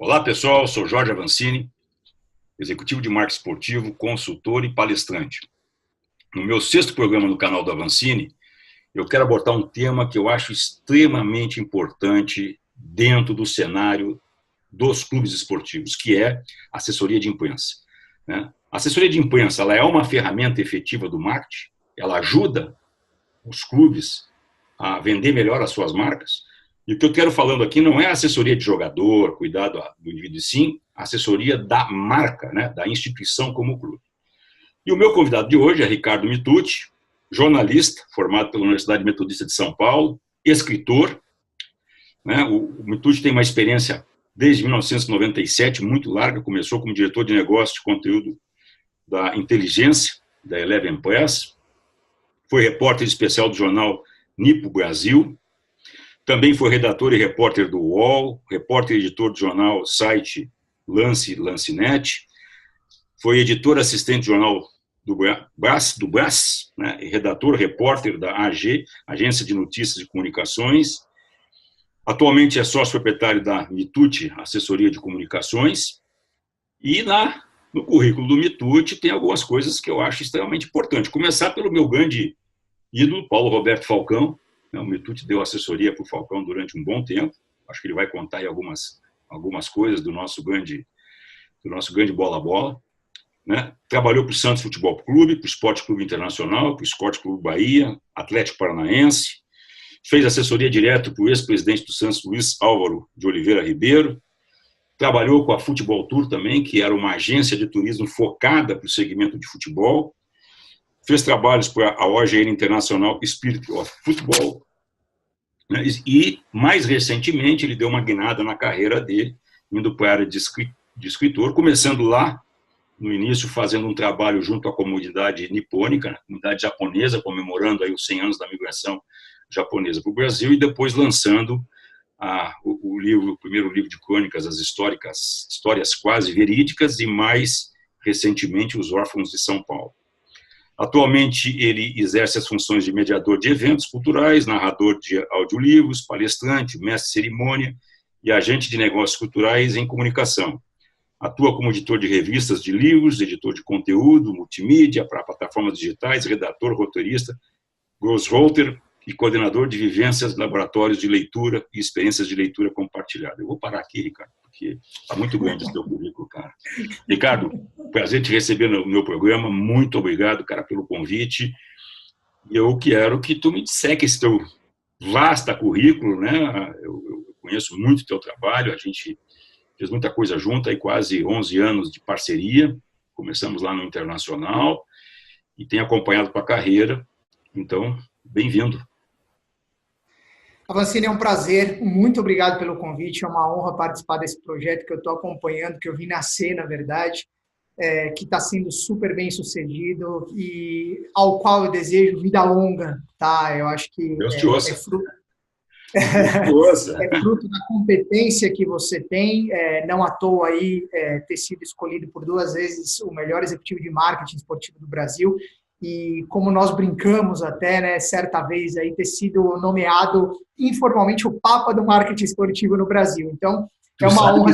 Olá, pessoal. Sou Jorge Avancini, executivo de marketing esportivo, consultor e palestrante. No meu 6º programa no canal do Avancini, eu quero abordar um tema que eu acho extremamente importante dentro do cenário dos clubes esportivos, que é assessoria de imprensa. A assessoria de imprensa, ela é uma ferramenta efetiva do marketing, ela ajuda os clubes a vender melhor as suas marcas. E o que eu quero falando aqui não é assessoria de jogador, cuidado do indivíduo, sim assessoria da marca, da instituição como clube. E o meu convidado de hoje é Ricardo Mitucci, jornalista, formado pela Universidade Metodista de São Paulo, escritor. O Mitucci tem uma experiência desde 1997, muito larga, começou como diretor de negócios de conteúdo da Inteligência, da Eleven Press, foi repórter especial do jornal Nipo Brasil, também foi redator e repórter do UOL, repórter e editor do jornal site Lance.net, foi editor assistente do jornal do Brás, e redator, repórter da AG, Agência de Notícias e Comunicações. Atualmente é sócio proprietário da Mitucci, assessoria de comunicações. E no currículo do Mitucci tem algumas coisas que eu acho extremamente importantes. Começar pelo meu grande ídolo, Paulo Roberto Falcão. O Mitucci deu assessoria para o Falcão durante um bom tempo. Acho que ele vai contar aí algumas coisas do nosso grande bola-bola. Trabalhou para o Santos Futebol Clube, para o Esporte Clube Internacional, para o Esporte Clube Bahia, Atlético Paranaense. Fez assessoria direto para o ex-presidente do Santos, Luiz Álvaro de Oliveira Ribeiro. Trabalhou com a Futebol Tour também, que era uma agência de turismo focada para o segmento de futebol. Fez trabalhos para a OGN Internacional Spirit of Football. E, mais recentemente, ele deu uma guinada na carreira dele, indo para a área de escritor, começando lá, no início, fazendo um trabalho junto à comunidade nipônica, a comunidade japonesa, comemorando aí os 100 anos da migração japonesa para o Brasil, e depois lançando o primeiro livro de crônicas, as histórias quase verídicas, e mais recentemente, Os Órfãos de São Paulo. Atualmente, ele exerce as funções de mediador de eventos culturais, narrador de audiolivros, palestrante, mestre de cerimônia e agente de negócios culturais em comunicação. Atua como editor de revistas de livros, editor de conteúdo, multimídia para plataformas digitais, redator, roteirista, ghostwriter e coordenador de vivências, laboratórios de leitura e experiências de leitura compartilhada. Eu vou parar aqui, Ricardo, porque está muito grande esse teu currículo, cara. Ricardo, prazer te receber no meu programa. Muito obrigado, cara, pelo convite. E eu quero que tu me disseque esse teu vasto currículo, Eu conheço muito o teu trabalho, a gente fez muita coisa junto, aí quase 11 anos de parceria. Começamos lá no Internacional e tenho acompanhado tua carreira. Então, bem-vindo. Avancini, é um prazer, muito obrigado pelo convite, é uma honra participar desse projeto que eu estou acompanhando, que eu vi nascer, na verdade, que está sendo super bem sucedido e ao qual eu desejo vida longa, tá? Eu acho que Deus te ouça. É fruto da competência que você tem, não à toa aí ter sido escolhido por 2 vezes o melhor executivo de marketing esportivo do Brasil. E como nós brincamos até, certa vez aí ter sido nomeado informalmente o Papa do marketing esportivo no Brasil. Então, é uma honra.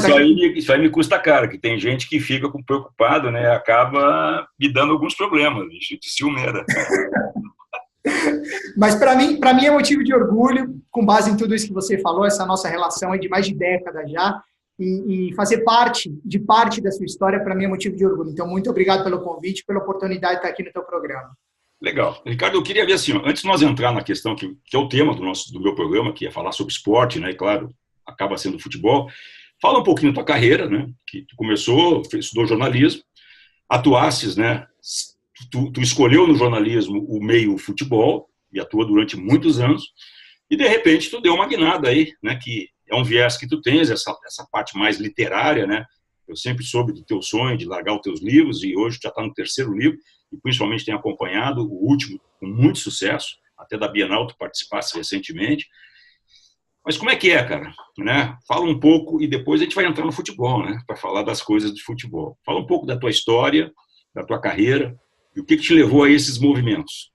Isso aí me custa caro, que tem gente que fica preocupado, acaba me dando alguns problemas, de ciumeira. Mas para mim é motivo de orgulho, com base em tudo isso que você falou, essa nossa relação é de mais de década já. E fazer parte da sua história, para mim, é motivo de orgulho. Então, muito obrigado pelo convite, pela oportunidade de estar aqui no teu programa. Legal. Ricardo, eu queria ver assim, antes de nós entrar na questão que é o tema do meu programa, que é falar sobre esporte, e claro, acaba sendo futebol, fala um pouquinho da tua carreira, que tu começou, estudou jornalismo, atuasses, tu escolheu no jornalismo o meio futebol, e atua durante muitos anos, e de repente tu deu uma guinada aí, que é um viés que tu tens, essa parte mais literária, Eu sempre soube do teu sonho de largar os teus livros, e hoje já está no 3º livro, e principalmente tenho acompanhado o último com muito sucesso, até da Bienal tu participaste recentemente. Mas como é que é, cara? Fala um pouco, e depois a gente vai entrar no futebol, para falar das coisas de futebol. Fala um pouco da tua história, da tua carreira, e o que te levou a esses movimentos.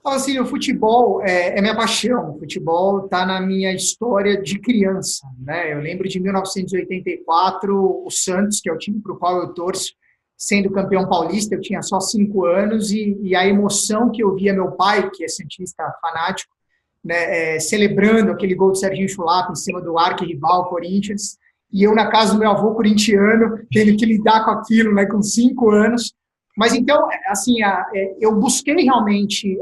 Assim, o futebol é minha paixão. O futebol está na minha história de criança, né? Eu lembro de 1984, o Santos, que é o time para o qual eu torço, sendo campeão paulista. Eu tinha só 5 anos e a emoção que eu via meu pai, que é santista fanático, né, celebrando aquele gol de Serginho Chulapa em cima do arquirrival Corinthians, e eu na casa do meu avô corintiano, tendo que lidar com aquilo, né, com 5 anos. Mas então, assim, eu busquei realmente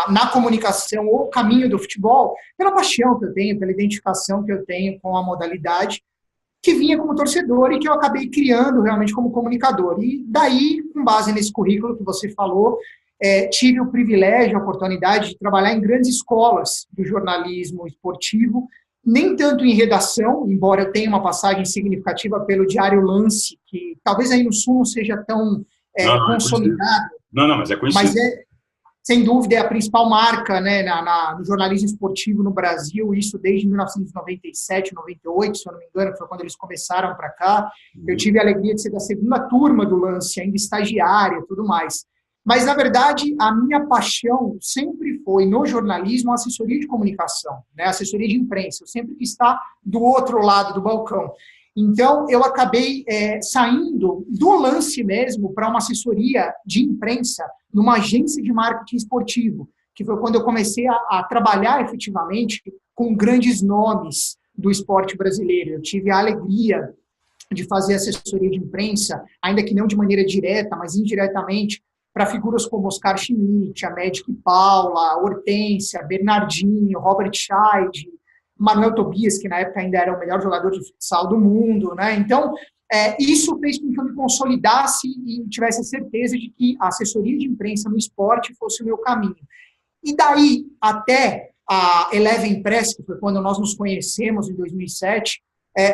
na comunicação o caminho do futebol pela paixão que eu tenho, pela identificação que eu tenho com a modalidade, que vinha como torcedor e que eu acabei criando realmente como comunicador. E daí, com base nesse currículo que você falou, tive o privilégio, a oportunidade de trabalhar em grandes escolas do jornalismo esportivo, nem tanto em redação, embora eu tenha uma passagem significativa pelo Diário Lance, que talvez aí no Sul não seja tão consolidado. Não, mas é conhecido. Mas sem dúvida, é a principal marca, né, no jornalismo esportivo no Brasil, isso desde 1997, 98, se eu não me engano, foi quando eles começaram para cá. Eu tive a alegria de ser da segunda turma do Lance, ainda estagiária e tudo mais. Mas, na verdade, a minha paixão sempre foi, no jornalismo, a assessoria de comunicação, né, assessoria de imprensa. Eu sempre quis estar do outro lado do balcão. Então, eu acabei saindo do Lance mesmo para uma assessoria de imprensa numa agência de marketing esportivo, que foi quando eu comecei a trabalhar efetivamente com grandes nomes do esporte brasileiro. Eu tive a alegria de fazer assessoria de imprensa, ainda que não de maneira direta, mas indiretamente, para figuras como Oscar Schmidt, a Magic Paula, Hortência, Bernardinho, Robert Scheid, Manuel Tobias, que na época ainda era o melhor jogador de futsal do mundo, né? Então, isso fez com que eu me consolidasse e tivesse a certeza de que a assessoria de imprensa no esporte fosse o meu caminho. E daí até a Eleven Press, que foi quando nós nos conhecemos em 2007,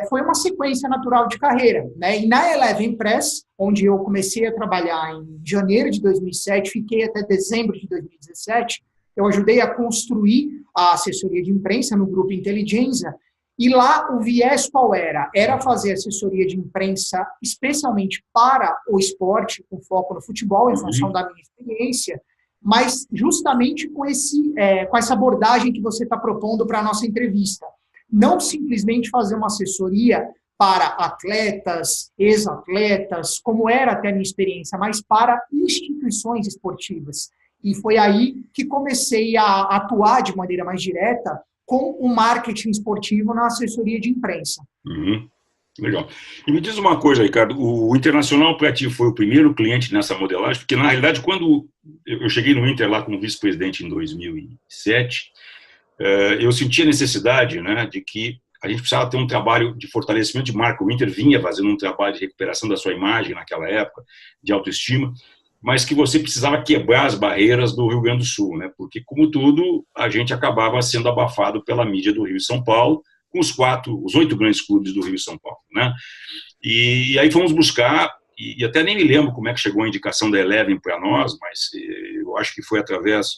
foi uma sequência natural de carreira, né? E na Eleven Press, onde eu comecei a trabalhar em janeiro de 2007, fiquei até dezembro de 2017, eu ajudei a construir a assessoria de imprensa no Grupo Inteligência, e lá o viés qual era? Era fazer assessoria de imprensa especialmente para o esporte, com foco no futebol, em função da minha experiência, mas justamente com essa abordagem que você está propondo para a nossa entrevista. Não simplesmente fazer uma assessoria para atletas, ex-atletas, como era até a minha experiência, mas para instituições esportivas. E foi aí que comecei a atuar de maneira mais direta com o marketing esportivo na assessoria de imprensa. Legal. E me diz uma coisa, Ricardo, o Internacional para ti foi o primeiro cliente nessa modelagem, porque, na realidade, quando eu cheguei no Inter lá como vice-presidente em 2007, eu senti a necessidade, né, de que a gente precisava ter um trabalho de fortalecimento de marca. O Inter vinha fazendo um trabalho de recuperação da sua imagem naquela época, de autoestima, mas que você precisava quebrar as barreiras do Rio Grande do Sul, né? Porque, como tudo, a gente acabava sendo abafado pela mídia do Rio e São Paulo, com os 8 grandes clubes do Rio e São Paulo, né? E aí fomos buscar, e até nem me lembro como é que chegou a indicação da Eleven para nós, mas eu acho que foi através,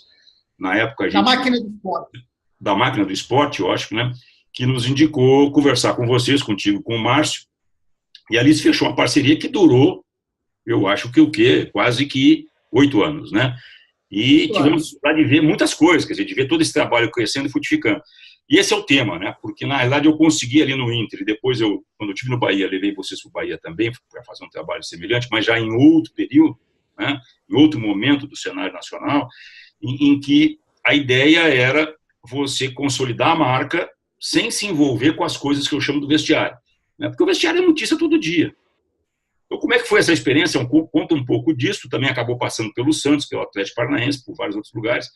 na época... Da Máquina do Esporte. Da Máquina do Esporte, eu acho, né? Que nos indicou conversar com vocês, contigo, com o Márcio, e ali se fechou uma parceria que durou, eu acho que quase que 8 anos, né? E tivemos a oportunidade de ver muitas coisas, quer dizer, de ver todo esse trabalho crescendo e frutificando. E esse é o tema, né? Porque, na realidade, eu consegui ali no Inter, e depois quando eu estive no Bahia, levei vocês para o Bahia também, para fazer um trabalho semelhante, mas já em outro período, né? Em outro momento do cenário nacional, em que a ideia era você consolidar a marca sem se envolver com as coisas que eu chamo do vestiário, né? Porque o vestiário é notícia todo dia. Então, como é que foi essa experiência? Conta um pouco disso, também acabou passando pelo Santos, pelo Atlético Paranaense, por vários outros lugares.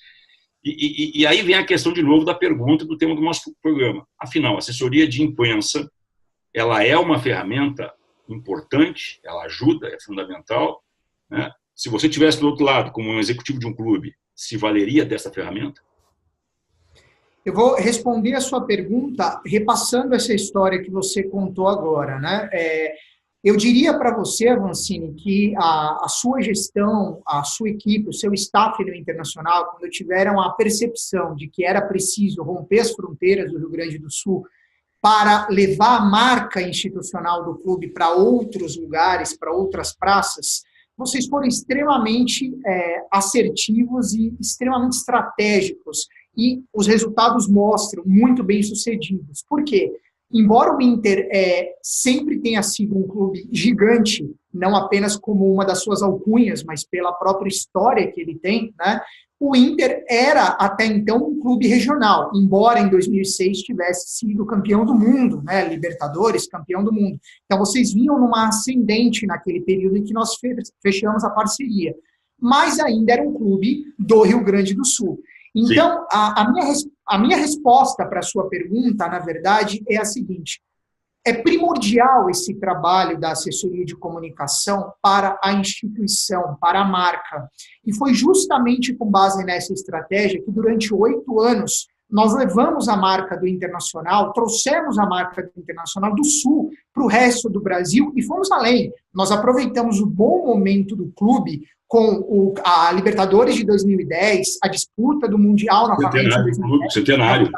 E aí vem a questão, de novo, da pergunta do tema do nosso programa. Afinal, a assessoria de imprensa, ela é uma ferramenta importante, ela ajuda, é fundamental, né? Se você estivesse do outro lado, como um executivo de um clube, se valeria dessa ferramenta? Eu vou responder a sua pergunta repassando essa história que você contou agora, né? Eu diria para você, Avancini, que a sua gestão, a sua equipe, o seu staff no Internacional, quando tiveram a percepção de que era preciso romper as fronteiras do Rio Grande do Sul para levar a marca institucional do clube para outros lugares, para outras praças, vocês foram extremamente assertivos e extremamente estratégicos, e os resultados mostram muito bem sucedidos. Por quê? Embora o Inter sempre tenha sido um clube gigante, não apenas como uma das suas alcunhas, mas pela própria história que ele tem, né? O Inter era, até então, um clube regional, embora em 2006 tivesse sido campeão do mundo, né? Libertadores, campeão do mundo. Então, vocês vinham numa ascendente naquele período em que nós fechamos a parceria. Mas ainda era um clube do Rio Grande do Sul. Então, a minha resposta para a sua pergunta, na verdade, é a seguinte: é primordial esse trabalho da assessoria de comunicação para a instituição, para a marca. E foi justamente com base nessa estratégia que, durante 8 anos, nós levamos a marca do Internacional, trouxemos a marca do Internacional do Sul para o resto do Brasil e fomos além. Nós aproveitamos o bom momento do clube com a Libertadores de 2010, a disputa do Mundial novamente em 2010. Centenário.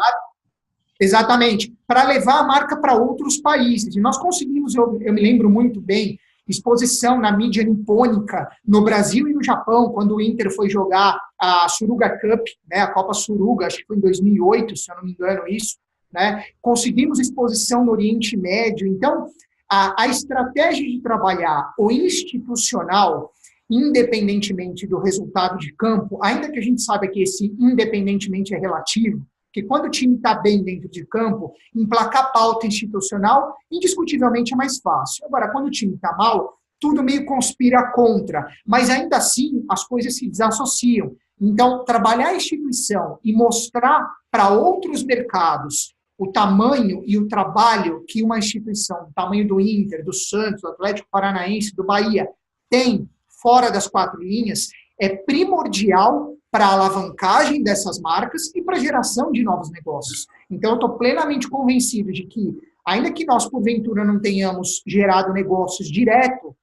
Exatamente, para levar a marca para outros países. E nós conseguimos, eu me lembro muito bem, exposição na mídia nipônica no Brasil e no Japão, quando o Inter foi jogar a Suruga Cup, né, a Copa Suruga, acho que foi em 2008, se eu não me engano isso, né? Conseguimos exposição no Oriente Médio. Então, a estratégia de trabalhar o institucional, independentemente do resultado de campo, ainda que a gente saiba que esse independentemente é relativo, que quando o time está bem dentro de campo, emplacar pauta institucional, indiscutivelmente é mais fácil. Agora, quando o time está mal, tudo meio conspira contra, mas ainda assim as coisas se desassociam. Então, trabalhar a instituição e mostrar para outros mercados o tamanho e o trabalho que uma instituição, o tamanho do Inter, do Santos, do Atlético Paranaense, do Bahia, tem fora das 4 linhas, é primordial para a alavancagem dessas marcas e para a geração de novos negócios. Então, eu estou plenamente convencido de que, ainda que nós, porventura, não tenhamos gerado negócios diretos,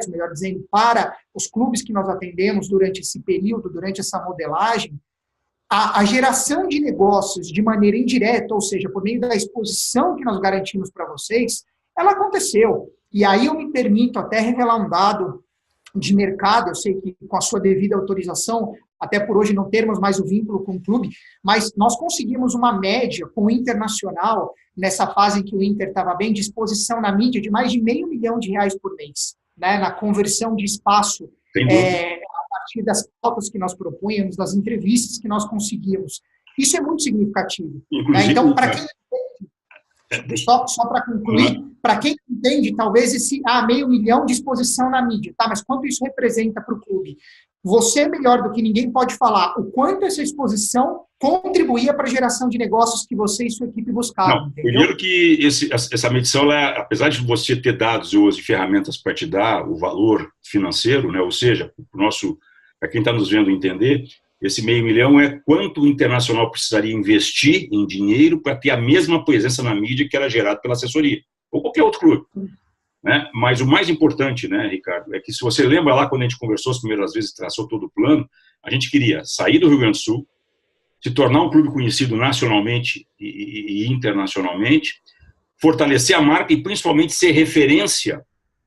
melhor dizendo, para os clubes que nós atendemos durante esse período, durante essa modelagem, a geração de negócios de maneira indireta, ou seja, por meio da exposição que nós garantimos para vocês, ela aconteceu. E aí eu me permito até revelar um dado de mercado, eu sei que com a sua devida autorização, até por hoje não termos mais o vínculo com o clube, mas nós conseguimos uma média com o Internacional, nessa fase em que o Inter estava bem, de exposição na mídia de mais de R$500 mil por mês, né, na conversão de espaço, a partir das pautas que nós propunhamos, das entrevistas que nós conseguimos. Isso é muito significativo. Né? Então, para quem só para concluir, para quem entende, talvez esse R$500 mil de exposição na mídia, tá? Mas quanto isso representa para o clube? Você, melhor do que ninguém, pode falar o quanto essa exposição contribuía para a geração de negócios que você e sua equipe buscavam. Não, primeiro que essa medição, apesar de você ter dados e ferramentas para te dar o valor financeiro, né, ou seja, para quem está nos vendo entender, esse R$500 mil é quanto o Internacional precisaria investir em dinheiro para ter a mesma presença na mídia que era gerada pela assessoria, ou qualquer outro clube. Né? Mas o mais importante, né, Ricardo, é que se você lembra lá quando a gente conversou as primeiras vezes, traçou todo o plano, a gente queria sair do Rio Grande do Sul, se tornar um clube conhecido nacionalmente e internacionalmente, fortalecer a marca e principalmente ser referência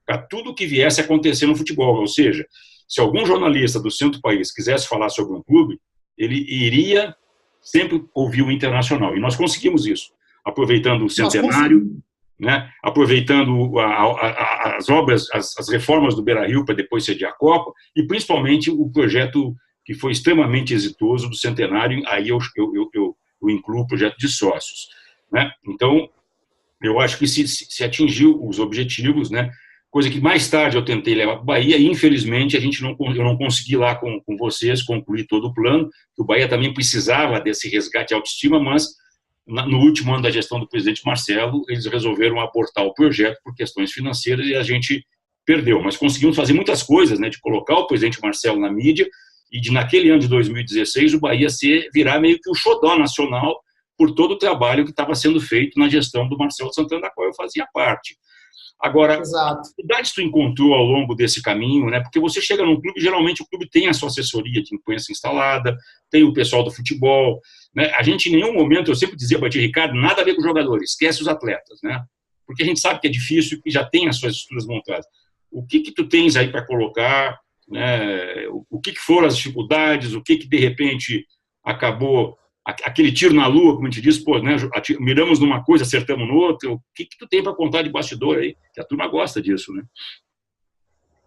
para tudo que viesse a acontecer no futebol. Ou seja, se algum jornalista do centro do país quisesse falar sobre um clube, ele iria sempre ouvir o Internacional. E nós conseguimos isso, aproveitando o centenário, né, aproveitando as obras, as reformas do Beira-Rio para depois sediar a Copa, e principalmente o projeto que foi extremamente exitoso do centenário, aí eu incluo o projeto de sócios. Né? Então, eu acho que se atingiu os objetivos, né? Coisa que mais tarde eu tentei levar para o Bahia, e infelizmente eu não consegui lá com vocês concluir todo o plano, que o Bahia também precisava desse resgate de autoestima, mas no último ano da gestão do presidente Marcelo, eles resolveram abortar o projeto por questões financeiras e a gente perdeu. Mas conseguimos fazer muitas coisas, né, de colocar o presidente Marcelo na mídia e de, naquele ano de 2016, o Bahia virar meio que o xodó nacional por todo o trabalho que estava sendo feito na gestão do Marcelo Santana, da qual eu fazia parte. Agora, exato, a dificuldade que tu encontrou ao longo desse caminho, né? Porque você chega num clube, geralmente o clube tem a sua assessoria de imprensa instalada, tem o pessoal do futebol, né? A gente, em nenhum momento, eu sempre dizia para ti, Ricardo, nada a ver com os jogadores, esquece os atletas, né? Porque a gente sabe que é difícil e já tem as suas estruturas montadas. o que tu tens aí para colocar, né? O que foram as dificuldades, o que de repente acabou, aquele tiro na lua, como a gente diz, pô, né? Miramos numa coisa, acertamos noutra, o que tu tem para contar de bastidor aí? Que a turma gosta disso, né?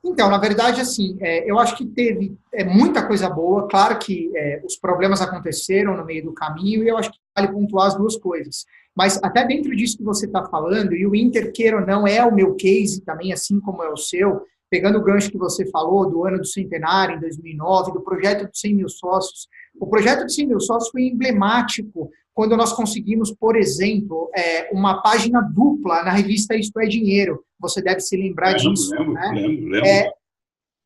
Então, na verdade, assim, eu acho que teve muita coisa boa. Claro que os problemas aconteceram no meio do caminho e eu acho que vale pontuar as duas coisas. Mas até dentro disso que você está falando, e o Inter, queira ou não, é o meu case também, assim como é o seu, pegando o gancho que você falou do ano do centenário, em 2009, do projeto dos 100 mil sócios. O projeto dos 100 mil sócios foi emblemático quando nós conseguimos, por exemplo, uma página dupla na revista Isto é Dinheiro. Você deve se lembrar disso. Lembro.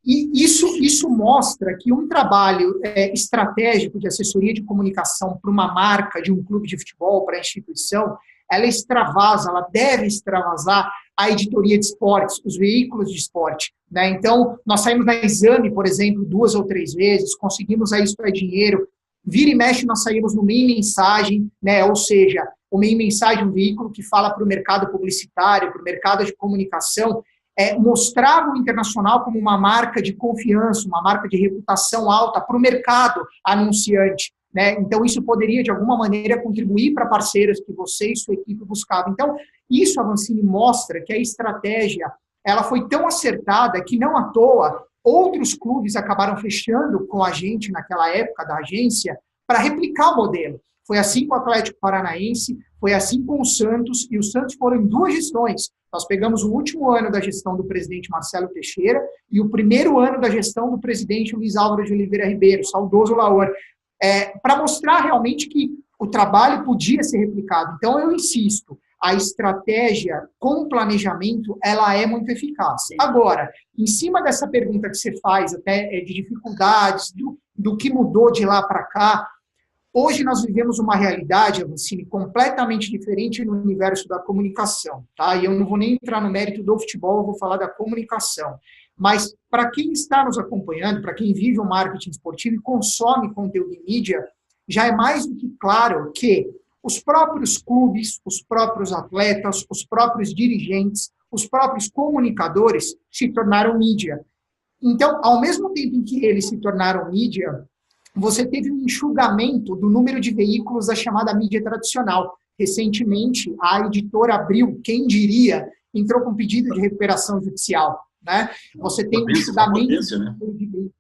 E isso mostra que um trabalho estratégico de assessoria de comunicação para uma marca, de um clube de futebol, para a instituição, ela extravasa, ela deve extravasar a editoria de esportes, os veículos de esporte. Né? Então, nós saímos na Exame, por exemplo, 2 ou 3 vezes, conseguimos a Isto é Dinheiro, vira e mexe, nós saímos no Meio Mensagem, né? Ou seja, o Meio Mensagem é um veículo que fala para o mercado publicitário, para o mercado de comunicação, mostrava o Internacional como uma marca de confiança, uma marca de reputação alta para o mercado anunciante. Né? Então, isso poderia, de alguma maneira, contribuir para parceiros que você e sua equipe buscavam. Então, isso, a Vancini, mostra que a estratégia ela foi tão acertada que, não à toa, outros clubes acabaram fechando com a gente, naquela época da agência, para replicar o modelo. Foi assim com o Atlético Paranaense, foi assim com o Santos, e o Santos foram em 2 gestões. Nós pegamos o último ano da gestão do presidente Marcelo Teixeira e o primeiro ano da gestão do presidente Luiz Álvaro de Oliveira Ribeiro, saudoso Laor, para mostrar realmente que o trabalho podia ser replicado. Então, eu insisto, a estratégia com planejamento, ela é muito eficaz. Agora, em cima dessa pergunta que você faz, até de dificuldades, do que mudou de lá para cá, hoje nós vivemos uma realidade, Avancini, completamente diferente no universo da comunicação. Tá? E eu não vou nem entrar no mérito do futebol, eu vou falar da comunicação. Mas, para quem está nos acompanhando, para quem vive o marketing esportivo e consome conteúdo em mídia, já é mais do que claro que os próprios clubes, os próprios atletas, os próprios dirigentes, os próprios comunicadores se tornaram mídia. Então, ao mesmo tempo em que eles se tornaram mídia, você teve um enxugamento do número de veículos da chamada mídia tradicional. Recentemente, a editora Abril, quem diria, entrou com pedido de recuperação judicial. Né? Você tem um enxugamento do número de veículos.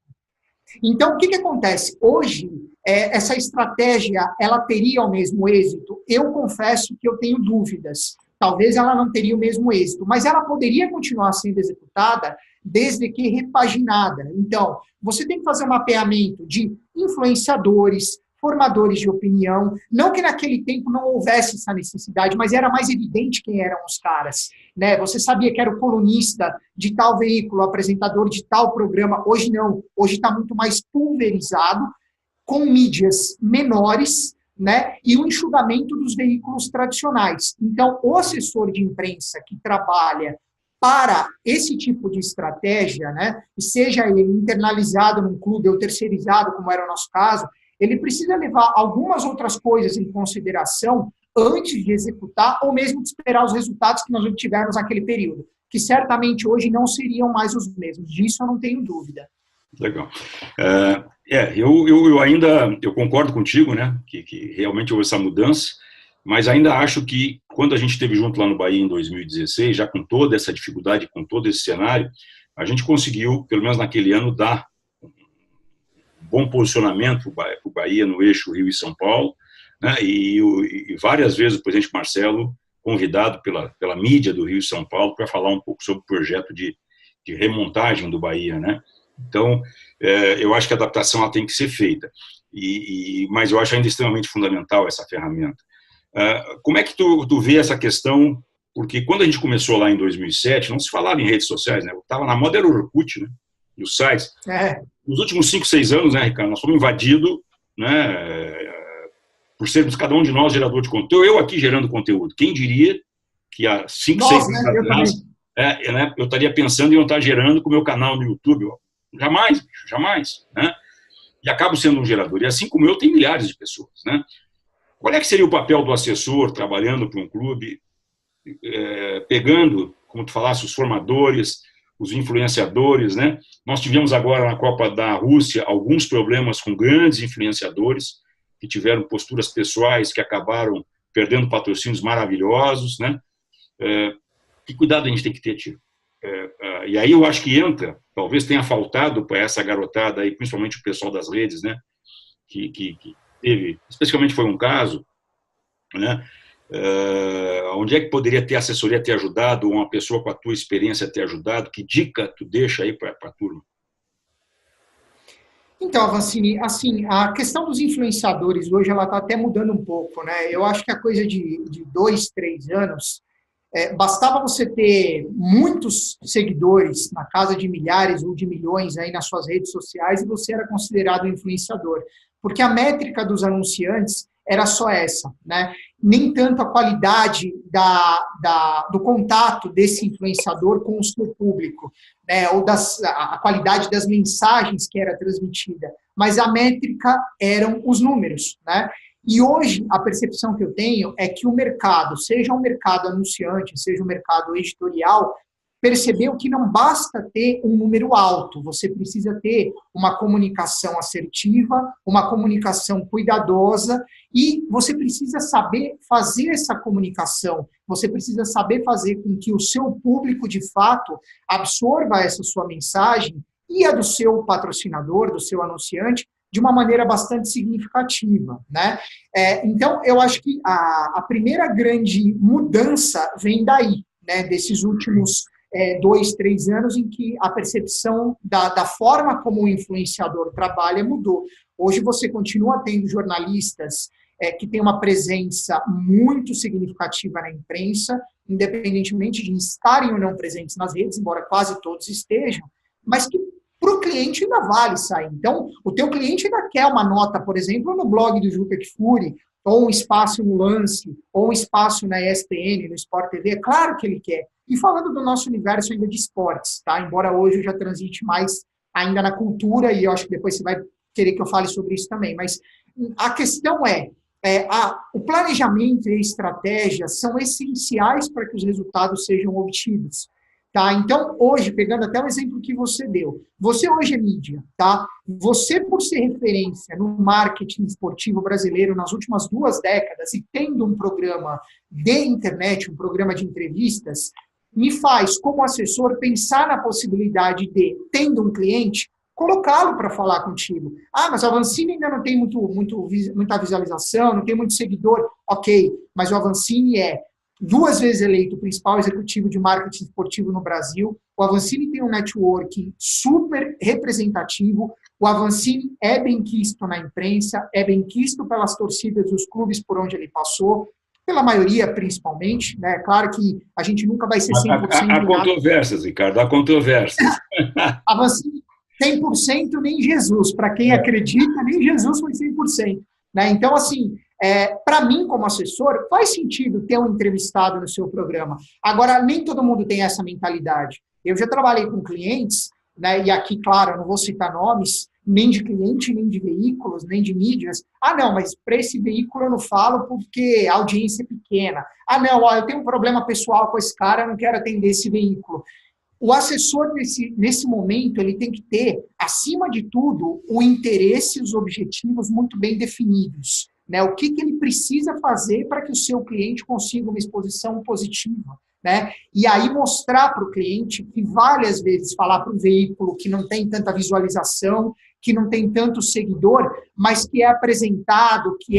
Então, o que acontece? Hoje, essa estratégia, ela teria o mesmo êxito? Eu confesso que eu tenho dúvidas. Talvez ela não teria o mesmo êxito, mas ela poderia continuar sendo executada desde que repaginada. Então, você tem que fazer um mapeamento de influenciadores, formadores de opinião, não que naquele tempo não houvesse essa necessidade, mas era mais evidente quem eram os caras. Né? Você sabia que era o colunista de tal veículo, apresentador de tal programa. Hoje não, hoje está muito mais pulverizado, com mídias menores, né? E o enxugamento dos veículos tradicionais. Então, o assessor de imprensa que trabalha para esse tipo de estratégia, né, seja ele internalizado num clube ou terceirizado, como era o nosso caso, ele precisa levar algumas outras coisas em consideração antes de executar ou mesmo de esperar os resultados que nós obtivemos naquele período, que certamente hoje não seriam mais os mesmos. Disso eu não tenho dúvida. Legal. Eu concordo contigo, né, que realmente houve essa mudança, mas ainda acho que quando a gente esteve junto lá no Bahia em 2016, já com toda essa dificuldade, com todo esse cenário, a gente conseguiu, pelo menos naquele ano, dar um bom posicionamento para o Bahia no eixo Rio e São Paulo, né, e várias vezes o presidente Marcelo, convidado pela mídia do Rio e São Paulo, para falar um pouco sobre o projeto de remontagem do Bahia, né? Então, eu acho que a adaptação ela tem que ser feita, mas eu acho ainda extremamente fundamental essa ferramenta. Como é que tu vê essa questão? Porque quando a gente começou lá em 2007, não se falava em redes sociais, né? Estava na moda era o Orkut, né? E os sites. Nos últimos 5, 6 anos, né, Ricardo, nós fomos invadidos, né, por sermos cada um de nós gerador de conteúdo. Eu aqui gerando conteúdo. Quem diria que há 5, 6 anos atrás eu estaria pensando em eu estar gerando com o meu canal no YouTube? Jamais, bicho, jamais. Né? E acabo sendo um gerador. E assim como eu, tem milhares de pessoas, né? Qual é que seria o papel do assessor trabalhando para um clube, pegando, como tu falasse, os formadores, os influenciadores, né? Nós tivemos agora na Copa da Rússia alguns problemas com grandes influenciadores que tiveram posturas pessoais que acabaram perdendo patrocínios maravilhosos, né? Que cuidado a gente tem que ter, tio? E aí eu acho que entra, talvez tenha faltado para essa garotada aí, principalmente o pessoal das redes, né? Que teve, especificamente foi um caso, né? Onde é que poderia ter assessoria ter ajudado, ou uma pessoa com a tua experiência ter ajudado? Que dica tu deixa aí para a turma? Então, Avancini, assim, a questão dos influenciadores hoje ela está até mudando um pouco, né? Eu acho que a coisa de 2, 3 anos, bastava você ter muitos seguidores, na casa de milhares ou de milhões aí nas suas redes sociais, e você era considerado um influenciador. Porque a métrica dos anunciantes era só essa, né? Nem tanto a qualidade do contato desse influenciador com o seu público, né? Ou a qualidade das mensagens que era transmitida, mas a métrica eram os números, né? E hoje, a percepção que eu tenho é que o mercado, seja um mercado anunciante, seja um mercado editorial, percebeu que não basta ter um número alto, você precisa ter uma comunicação assertiva, uma comunicação cuidadosa, e você precisa saber fazer essa comunicação, você precisa saber fazer com que o seu público, de fato, absorva essa sua mensagem e a do seu patrocinador, do seu anunciante, de uma maneira bastante significativa, né? Então, eu acho que a primeira grande mudança vem daí, né? Desses últimos 2, 3 anos em que a percepção da forma como o influenciador trabalha mudou. Hoje você continua tendo jornalistas que têm uma presença muito significativa na imprensa, independentemente de estarem ou não presentes nas redes, embora quase todos estejam, mas que para o cliente ainda vale sair. Então, o teu cliente ainda quer uma nota, por exemplo, no blog do Juca Kfouri, ou um espaço no Lance, ou um espaço na ESPN, no Sport TV, é claro que ele quer. E falando do nosso universo ainda de esportes, tá? Embora hoje eu já transite mais ainda na cultura, e eu acho que depois você vai querer que eu fale sobre isso também, mas a questão o planejamento e a estratégia são essenciais para que os resultados sejam obtidos. Tá? Então, hoje, pegando até o exemplo que você deu, você hoje é mídia, tá? Você, por ser referência no marketing esportivo brasileiro nas últimas 2 décadas e tendo um programa de internet, um programa de entrevistas, me faz, como assessor, pensar na possibilidade de, tendo um cliente, colocá-lo para falar contigo. Ah, mas o Avancini ainda não tem muita visualização, não tem muito seguidor. Ok, mas o Avancini 2 vezes eleito o principal executivo de marketing esportivo no Brasil. O Avancini tem um networking super representativo. O Avancini é benquisto na imprensa, é benquisto pelas torcidas dos clubes por onde ele passou, pela maioria principalmente, né? Claro que a gente nunca vai ser 100%. Há controvérsias, Ricardo, há controvérsias. Avancini 100% nem Jesus. Para quem acredita, nem Jesus foi 100%. Né? Então, assim, para mim, como assessor, faz sentido ter um entrevistado no seu programa. Agora, nem todo mundo tem essa mentalidade. Eu já trabalhei com clientes, né, e aqui, claro, eu não vou citar nomes, nem de cliente, nem de veículos, nem de mídias. Ah, não, mas para esse veículo eu não falo porque a audiência é pequena. Ah, não, eu tenho um problema pessoal com esse cara, eu não quero atender esse veículo. O assessor, nesse momento, ele tem que ter, acima de tudo, o interesse e os objetivos muito bem definidos. Né? O que ele precisa fazer para que o seu cliente consiga uma exposição positiva. Né? E aí mostrar para o cliente que vale, às vezes, falar para o veículo que não tem tanta visualização, que não tem tanto seguidor, mas que é apresentado, que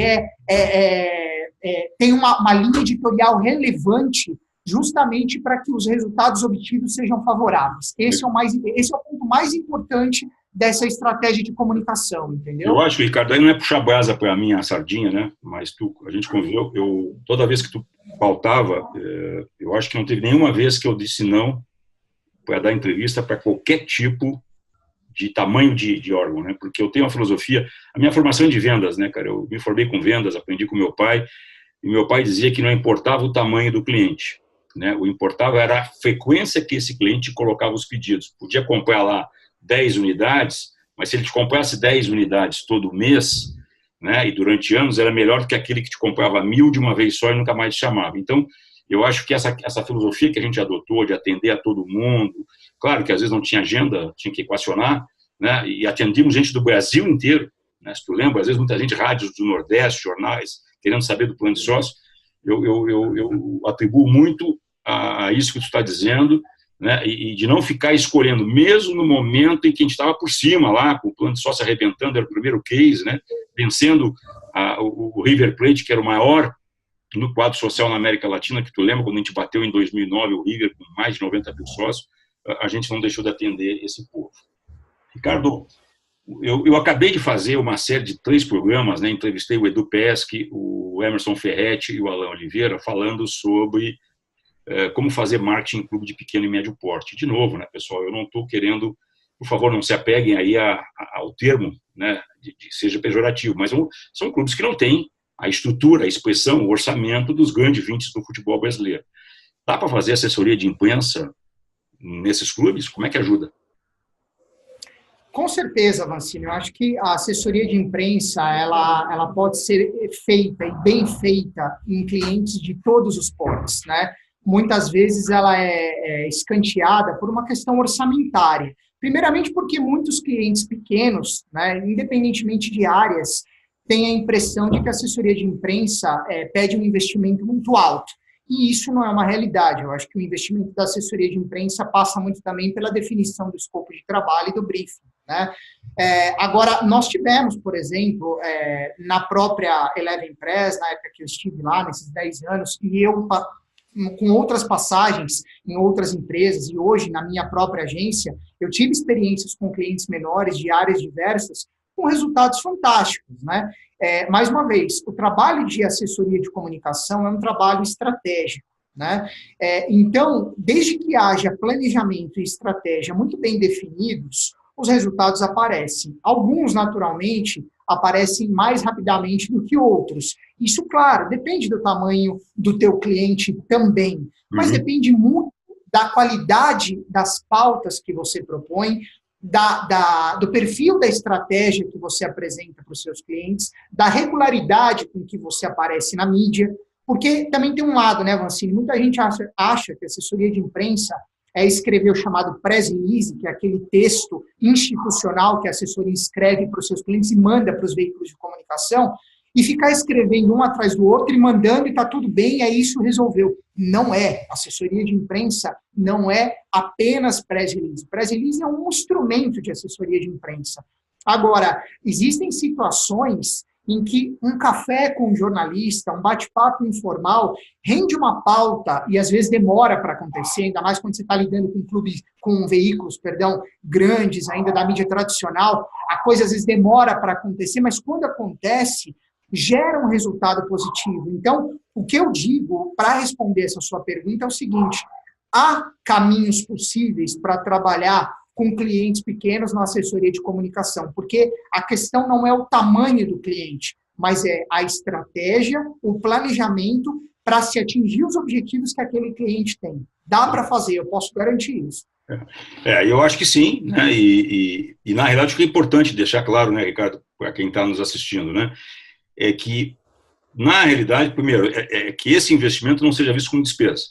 tem uma linha editorial relevante justamente para que os resultados obtidos sejam favoráveis. Esse é o ponto mais importante dessa estratégia de comunicação, entendeu? Eu acho, Ricardo, aí não é puxar brasa para mim a sardinha, né? Mas a gente conviveu, toda vez que tu pautava, eu acho que não teve nenhuma vez que eu disse não para dar entrevista para qualquer tipo de tamanho de órgão, né? Porque eu tenho uma filosofia, a minha formação é de vendas, né, cara? Eu me formei com vendas, aprendi com meu pai, e meu pai dizia que não importava o tamanho do cliente, né? O importava era a frequência que esse cliente colocava os pedidos. Podia comprar lá 10 unidades, mas se ele te comprasse 10 unidades todo mês, né, e durante anos, era melhor do que aquele que te comprava 1000 de uma vez só e nunca mais te chamava. Então, Eu acho que essa filosofia que a gente adotou de atender a todo mundo, claro que às vezes não tinha agenda, tinha que equacionar, né? E atendíamos gente do Brasil inteiro, né? Se tu lembra, às vezes muita gente, rádios do Nordeste, jornais, querendo saber do plano de sócio. Eu atribuo muito a isso que tu está dizendo, né? E de não ficar escolhendo, mesmo no momento em que a gente estava por cima lá, com o plano de sócio arrebentando, era o primeiro case, né? Vencendo o River Plate, que era o maior no quadro social na América Latina, que tu lembra quando a gente bateu em 2009 o River com mais de 90 mil sócios, a gente não deixou de atender esse povo. Ricardo, eu acabei de fazer uma série de 3 programas, né? Entrevistei o Edu Pesce, o Emerson Ferretti e o Alain Oliveira, falando sobre como fazer marketing em clube de pequeno e médio porte. De novo, né, pessoal, eu não estou querendo, por favor, não se apeguem aí ao termo, né, de seja pejorativo, mas são clubes que não têm a estrutura, a expressão, o orçamento dos grandes 20 do futebol brasileiro. Dá para fazer assessoria de imprensa nesses clubes? Como é que ajuda? Com certeza, Vancini. Eu acho que a assessoria de imprensa ela pode ser feita e bem feita em clientes de todos os portes, né? Muitas vezes ela é escanteada por uma questão orçamentária. Primeiramente porque muitos clientes pequenos, né, independentemente de áreas, têm a impressão de que a assessoria de imprensa pede um investimento muito alto. E isso não é uma realidade. Eu acho que o investimento da assessoria de imprensa passa muito também pela definição do escopo de trabalho e do briefing, né? Agora, nós tivemos, por exemplo, na própria Eleven Press, na época que eu estive lá, nesses 10 anos, e eu, com outras passagens em outras empresas, e hoje na minha própria agência, eu tive experiências com clientes menores de áreas diversas, com resultados fantásticos, né? Mais uma vez, o trabalho de assessoria de comunicação é um trabalho estratégico, né? Então, desde que haja planejamento e estratégia muito bem definidos, os resultados aparecem. Alguns, naturalmente, aparecem mais rapidamente do que outros. Isso, claro, depende do tamanho do teu cliente também, mas depende muito da qualidade das pautas que você propõe, do perfil da estratégia que você apresenta para os seus clientes, da regularidade com que você aparece na mídia, porque também tem um lado, né, Vancini? Muita gente acha que a assessoria de imprensa é escrever o chamado press release, que é aquele texto institucional que a assessoria escreve para os seus clientes e manda para os veículos de comunicação, e ficar escrevendo um atrás do outro e mandando e está tudo bem, aí isso resolveu. Não é. Assessoria de imprensa não é apenas press release. Press release é um instrumento de assessoria de imprensa. Agora, existem situações em que um café com um jornalista, um bate-papo informal, rende uma pauta e às vezes demora para acontecer, ainda mais quando você está lidando com clubes, com veículos, grandes, ainda da mídia tradicional, a coisa às vezes demora para acontecer, mas quando acontece, gera um resultado positivo. Então, o que eu digo para responder essa sua pergunta é o seguinte: há caminhos possíveis para trabalhar com clientes pequenos na assessoria de comunicação, porque a questão não é o tamanho do cliente, mas é a estratégia, o planejamento para se atingir os objetivos que aquele cliente tem. Dá para fazer, eu posso garantir isso. Eu acho que sim, né? E na realidade o que é importante deixar claro, né, Ricardo, para quem está nos assistindo, né, é que, na realidade, primeiro, que esse investimento não seja visto como despesa.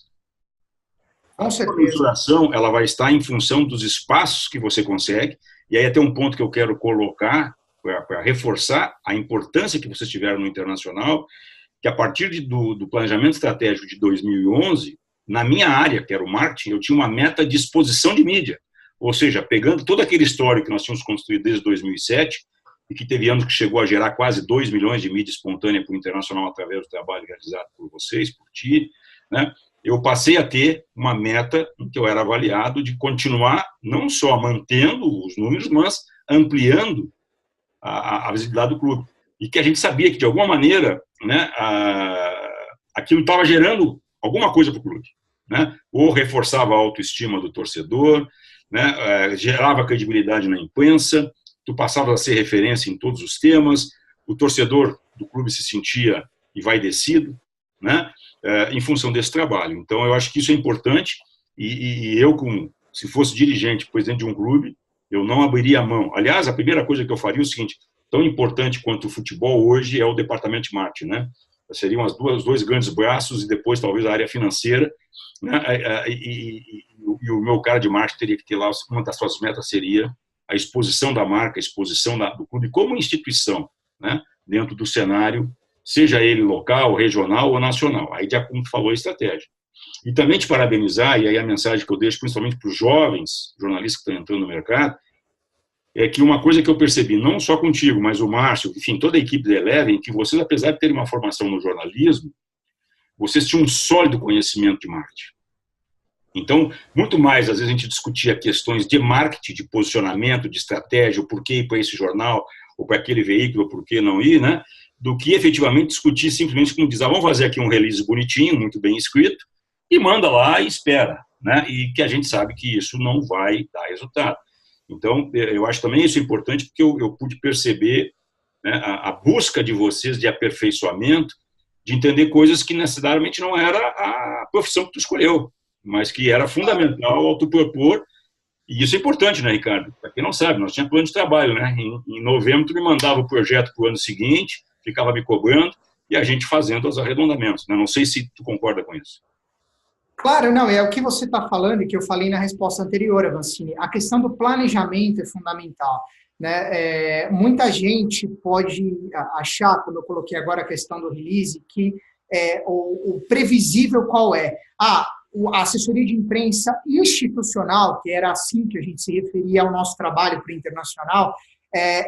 Com certeza. A mensuração, ela vai estar em função dos espaços que você consegue, e aí até um ponto que eu quero colocar, para reforçar a importância que vocês tiveram no internacional, que a partir do planejamento estratégico de 2011, na minha área, que era o marketing, eu tinha uma meta de exposição de mídia, ou seja, pegando todo aquele histórico que nós tínhamos construído desde 2007, e que teve anos que chegou a gerar quase 2 milhões de mídia espontânea para o internacional através do trabalho realizado por vocês, por ti, né? Eu passei a ter uma meta em que eu era avaliado de continuar não só mantendo os números, mas ampliando a visibilidade do clube. E que a gente sabia que, de alguma maneira, né, aquilo estava gerando alguma coisa para o clube, né? Ou reforçava a autoestima do torcedor, né, gerava credibilidade na imprensa, tu passava a ser referência em todos os temas, o torcedor do clube se sentia envaidecido, né, em função desse trabalho. Então, eu acho que isso é importante e eu, se fosse dirigente, presidente de um clube, eu não abriria a mão. Aliás, a primeira coisa que eu faria é o seguinte: tão importante quanto o futebol hoje é o departamento de marketing, né? seriam os dois grandes braços e depois talvez a área financeira, né? E o meu cara de marketing teria que ter lá, uma das suas metas seria a exposição da marca, a exposição do clube como instituição, né? Dentro do cenário, seja ele local, regional ou nacional. Aí, de acordo com falou, a estratégia. E também te parabenizar, e aí a mensagem que eu deixo principalmente para os jovens jornalistas que estão entrando no mercado, é que uma coisa que eu percebi, não só contigo, mas o Márcio, enfim, toda a equipe da Eleven, que vocês, apesar de terem uma formação no jornalismo, vocês tinham um sólido conhecimento de marketing. Então, muito mais, às vezes, a gente discutia questões de marketing, de posicionamento, de estratégia, o porquê ir para esse jornal, ou para aquele veículo, por que não ir, né? Do que efetivamente discutir simplesmente como dizer, vamos fazer aqui um release bonitinho, muito bem escrito, e manda lá e espera, né? E que a gente sabe que isso não vai dar resultado. Então, eu acho também isso importante, porque eu pude perceber, né, a busca de vocês de aperfeiçoamento, de entender coisas que necessariamente não era a profissão que tu escolheu, mas que era fundamental autopropor. E isso é importante, né, Ricardo? Para quem não sabe, nós tínhamos plano de trabalho, né? Em novembro, tu me mandava o projeto para o ano seguinte, ficava me cobrando, e a gente fazendo os arredondamentos, né? Não sei se tu concorda com isso. Claro, não, é o que você está falando e que eu falei na resposta anterior, Avancini. A questão do planejamento é fundamental, né? Muita gente pode achar, quando eu coloquei agora a questão do release, que o previsível qual é? A assessoria de imprensa institucional, que era assim que a gente se referia ao nosso trabalho para o internacional,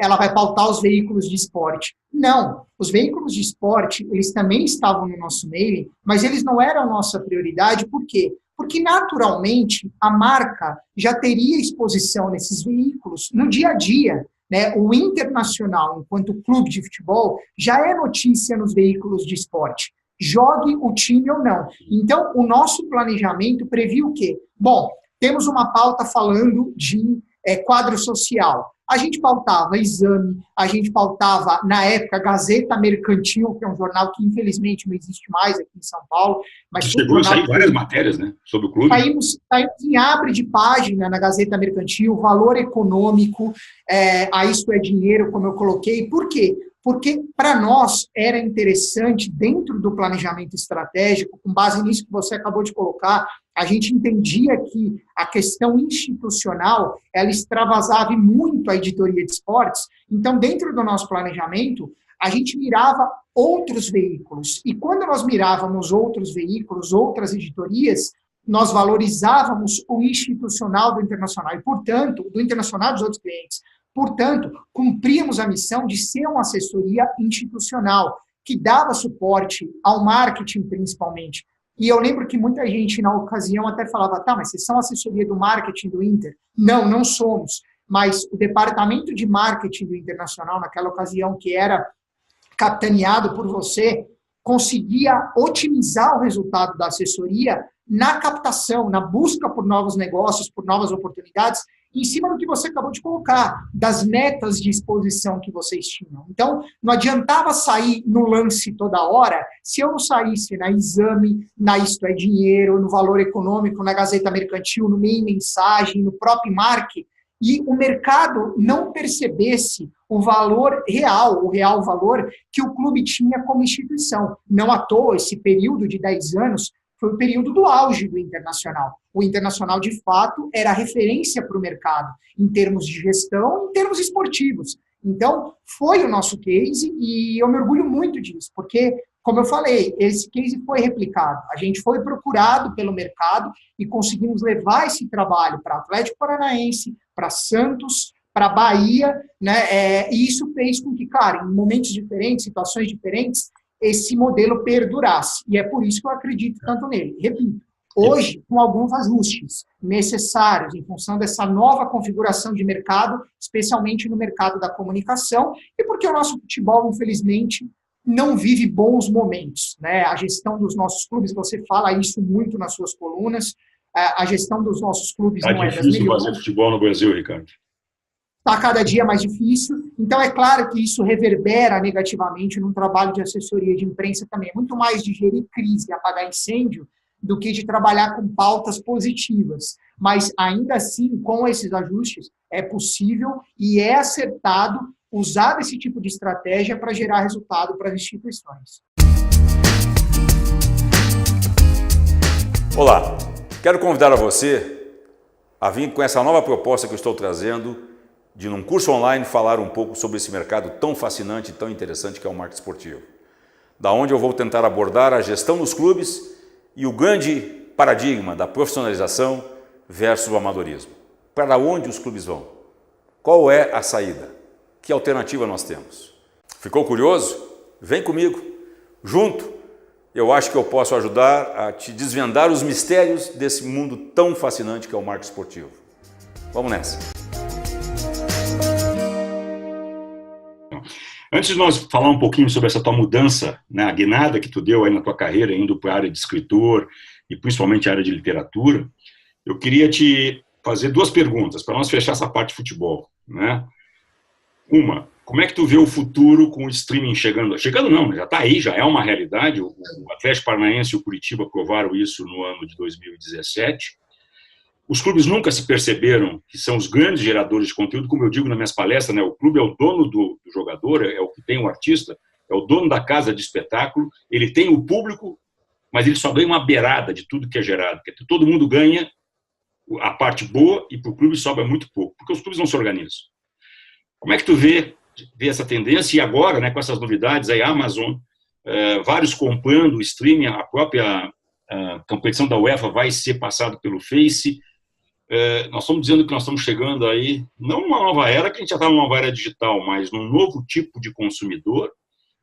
ela vai pautar os veículos de esporte. Não, os veículos de esporte, eles também estavam no nosso mailing, mas eles não eram a nossa prioridade. Por quê? Porque, naturalmente, a marca já teria exposição nesses veículos no dia a dia, né? O internacional, enquanto clube de futebol, já é notícia nos veículos de esporte. Jogue o time ou não. Então, o nosso planejamento previu o quê? Bom, temos uma pauta falando de quadro social. A gente pautava Exame, a gente pautava, na época, Gazeta Mercantil, que é um jornal que, infelizmente, não existe mais aqui em São Paulo. Mas chegou a sair várias matérias, né, sobre o clube. Saímos em abre de página na Gazeta Mercantil, Valor Econômico, a Isto é Dinheiro, como eu coloquei. Por quê? Porque, para nós, era interessante, dentro do planejamento estratégico, com base nisso que você acabou de colocar, a gente entendia que a questão institucional, ela extravasava muito a editoria de esportes. Então, dentro do nosso planejamento, a gente mirava outros veículos. E quando nós mirávamos outros veículos, outras editorias, nós valorizávamos o institucional do internacional e, portanto, do internacional dos outros clientes. Portanto, cumpríamos a missão de ser uma assessoria institucional, que dava suporte ao marketing, principalmente. E eu lembro que muita gente, na ocasião, até falava, tá, mas vocês são assessoria do marketing do Inter? Não, não somos. Mas o departamento de marketing do Internacional, naquela ocasião, que era capitaneado por você, conseguia otimizar o resultado da assessoria na captação, na busca por novos negócios, por novas oportunidades, em cima do que você acabou de colocar, das metas de exposição que vocês tinham. Então, não adiantava sair no lance toda hora, se eu não saísse na Exame, na Isto é Dinheiro, no Valor Econômico, na Gazeta Mercantil, no Meio Mensagem, no próprio Marque, e o mercado não percebesse o valor real, o real valor que o clube tinha como instituição. Não à toa, esse período de 10 anos foi o período do auge do Internacional. O Internacional, de fato, era a referência para o mercado, em termos de gestão, em termos esportivos. Então, foi o nosso case e eu me orgulho muito disso, porque, como eu falei, esse case foi replicado. A gente foi procurado pelo mercado e conseguimos levar esse trabalho para Atlético Paranaense, para Santos, para Bahia, né? E isso fez com que, cara, em momentos diferentes, situações diferentes, esse modelo perdurasse. E é por isso que eu acredito tanto nele. Repito, hoje, com alguns ajustes necessários em função dessa nova configuração de mercado, especialmente no mercado da comunicação, e porque o nosso futebol, infelizmente, não vive bons momentos, né? A gestão dos nossos clubes, você fala isso muito nas suas colunas, a gestão dos nossos clubes não é das melhores. É difícil fazer futebol no Brasil, Ricardo. Está cada dia mais difícil. Então, é claro que isso reverbera negativamente num trabalho de assessoria de imprensa também. É muito mais de gerir crise e apagar incêndio do que de trabalhar com pautas positivas. Mas, ainda assim, com esses ajustes, é possível e é acertado usar esse tipo de estratégia para gerar resultado para as instituições. Olá, quero convidar a você a vir com essa nova proposta que eu estou trazendo de, num curso online, falar um pouco sobre esse mercado tão fascinante e tão interessante que é o marketing esportivo. Da onde eu vou tentar abordar a gestão dos clubes e o grande paradigma da profissionalização versus o amadorismo. Para onde os clubes vão? Qual é a saída? Que alternativa nós temos? Ficou curioso? Vem comigo, junto. Eu acho que eu posso ajudar a te desvendar os mistérios desse mundo tão fascinante que é o marketing esportivo. Vamos nessa. Antes de nós falar um pouquinho sobre essa tua mudança, né, a guinada que tu deu aí na tua carreira, indo para a área de escritor e principalmente a área de literatura, eu queria te fazer duas perguntas para nós fechar essa parte de futebol, né? Uma, como é que tu vê o futuro com o streaming chegando? Chegando não, já está aí, já é uma realidade. O Atlético Paranaense e o Curitiba provaram isso no ano de 2017. Os clubes nunca se perceberam que são os grandes geradores de conteúdo, como eu digo nas minhas palestras, né? O clube é o dono do jogador, é o que tem o artista, é o dono da casa de espetáculo, ele tem o público, mas ele só ganha uma beirada de tudo que é gerado. Porque todo mundo ganha a parte boa e para o clube sobra muito pouco, porque os clubes não se organizam. Como é que tu vê essa tendência? E agora, né, com essas novidades, aí a Amazon, vários comprando o streaming, a própria competição da UEFA vai ser passada pelo Face. Nós estamos dizendo que nós estamos chegando aí, não numa nova era, que a gente já está numa nova era digital, mas num novo tipo de consumidor.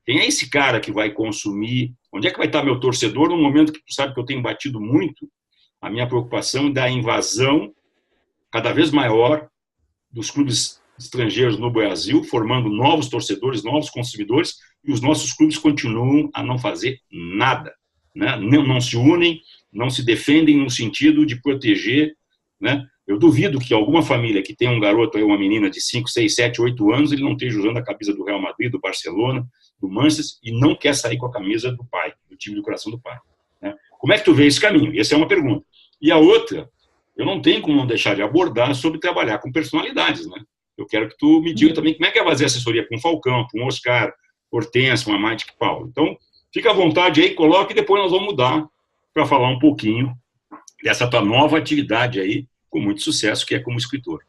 Quem é esse cara que vai consumir? Onde é que vai estar meu torcedor no momento que tu sabe que eu tenho batido muito a minha preocupação da invasão cada vez maior dos clubes estrangeiros no Brasil, formando novos torcedores, novos consumidores, e os nossos clubes continuam a não fazer nada, né? Não se unem, não se defendem no sentido de proteger, né? Eu duvido que alguma família que tem um garoto ou uma menina de 5, 6, 7, 8 anos, ele não esteja usando a camisa do Real Madrid, do Barcelona, do Manchester, e não quer sair com a camisa do pai, do time do coração do pai, né? Como é que tu vê esse caminho? Essa é uma pergunta. E a outra, eu não tenho como não deixar de abordar sobre trabalhar com personalidades, né? Eu quero que tu me diga também como é que é fazer assessoria com o Falcão, com o Oscar, Hortência, com a Magic Paulo. Então, fica à vontade aí, coloque e depois nós vamos mudar para falar um pouquinho dessa tua nova atividade aí, com muito sucesso, que é como escritor.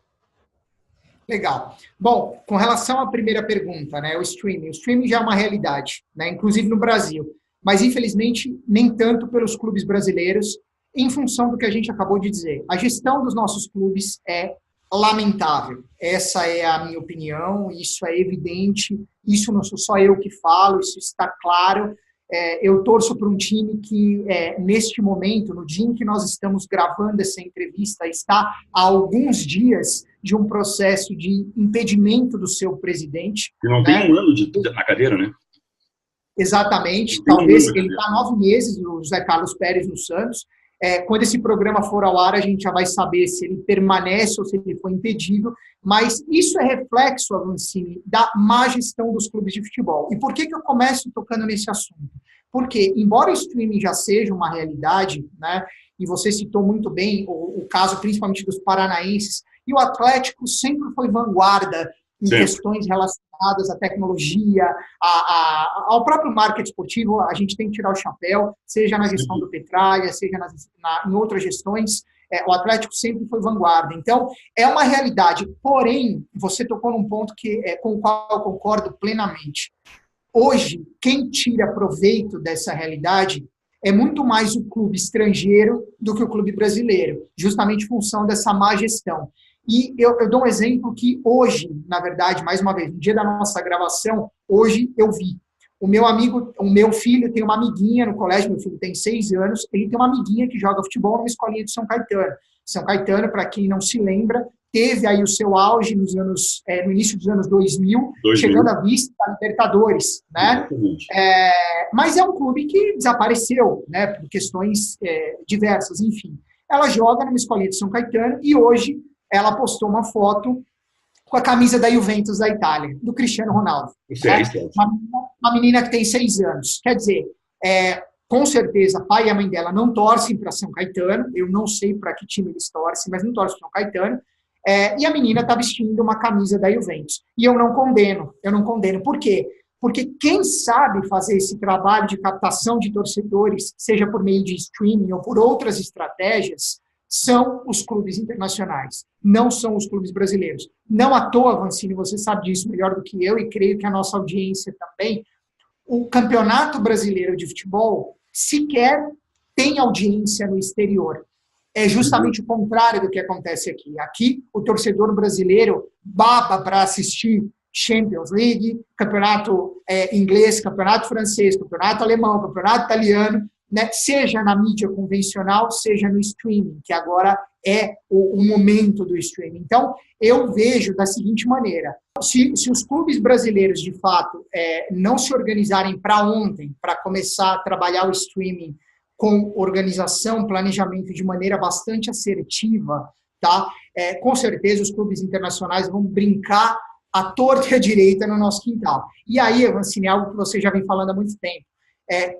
Legal. Bom, com relação à primeira pergunta, né, o streaming já é uma realidade, né, inclusive no Brasil, mas infelizmente nem tanto pelos clubes brasileiros, em função do que a gente acabou de dizer. A gestão dos nossos clubes é lamentável. Essa é a minha opinião, isso é evidente, isso não sou só eu que falo, isso está claro. Eu torço para um time que, neste momento, no dia em que nós estamos gravando essa entrevista, está há alguns dias de um processo de impedimento do seu presidente. E não tem um ano na cadeira, né? Exatamente. Talvez ele está há 9 meses, o José Carlos Pérez no Santos. Quando esse programa for ao ar, a gente já vai saber se ele permanece ou se ele foi impedido, mas isso é reflexo, Avancini, da má gestão dos clubes de futebol. E por que eu começo tocando nesse assunto? Porque, embora o streaming já seja uma realidade, né, e você citou muito bem o caso principalmente dos paranaenses, e o Atlético sempre foi vanguarda em questões relacionadas à tecnologia, ao próprio marketing esportivo, a gente tem que tirar o chapéu, seja na gestão do Petralha, seja em outras gestões, o Atlético sempre foi vanguarda. Então, é uma realidade. Porém, você tocou num ponto com o qual eu concordo plenamente. Hoje, quem tira proveito dessa realidade é muito mais o clube estrangeiro do que o clube brasileiro, justamente em função dessa má gestão. E eu dou um exemplo que hoje, na verdade, mais uma vez, no dia da nossa gravação, hoje eu vi. O meu filho tem uma amiguinha no colégio, meu filho tem 6 anos, ele tem uma amiguinha que joga futebol numa escolinha de São Caetano. São Caetano, para quem não se lembra, teve aí o seu auge no início dos anos 2000, chegando à vista da Libertadores, né? Mas é um clube que desapareceu, né, por questões diversas, enfim. Ela joga numa escolinha de São Caetano e hoje ela postou uma foto com a camisa da Juventus da Itália, do Cristiano Ronaldo. Né? Uma menina que tem 6 anos. Quer dizer, com certeza, o pai e a mãe dela não torcem para São Caetano, eu não sei para que time eles torcem, mas não torcem para São Caetano, e a menina está vestindo uma camisa da Juventus. E eu não condeno. Por quê? Porque quem sabe fazer esse trabalho de captação de torcedores, seja por meio de streaming ou por outras estratégias, são os clubes internacionais, não são os clubes brasileiros. Não à toa, Vancini, você sabe disso melhor do que eu, e creio que a nossa audiência também, o Campeonato Brasileiro de Futebol sequer tem audiência no exterior. É justamente o contrário do que acontece aqui. Aqui, o torcedor brasileiro baba para assistir Champions League, campeonato inglês, campeonato francês, campeonato alemão, campeonato italiano, né? Seja na mídia convencional, seja no streaming, que agora é o momento do streaming. Então, eu vejo da seguinte maneira, se os clubes brasileiros, de fato, não se organizarem para ontem, para começar a trabalhar o streaming com organização, planejamento de maneira bastante assertiva, tá? Com certeza os clubes internacionais vão brincar à torta e à direita no nosso quintal. E aí, Vancini, é algo que você já vem falando há muito tempo,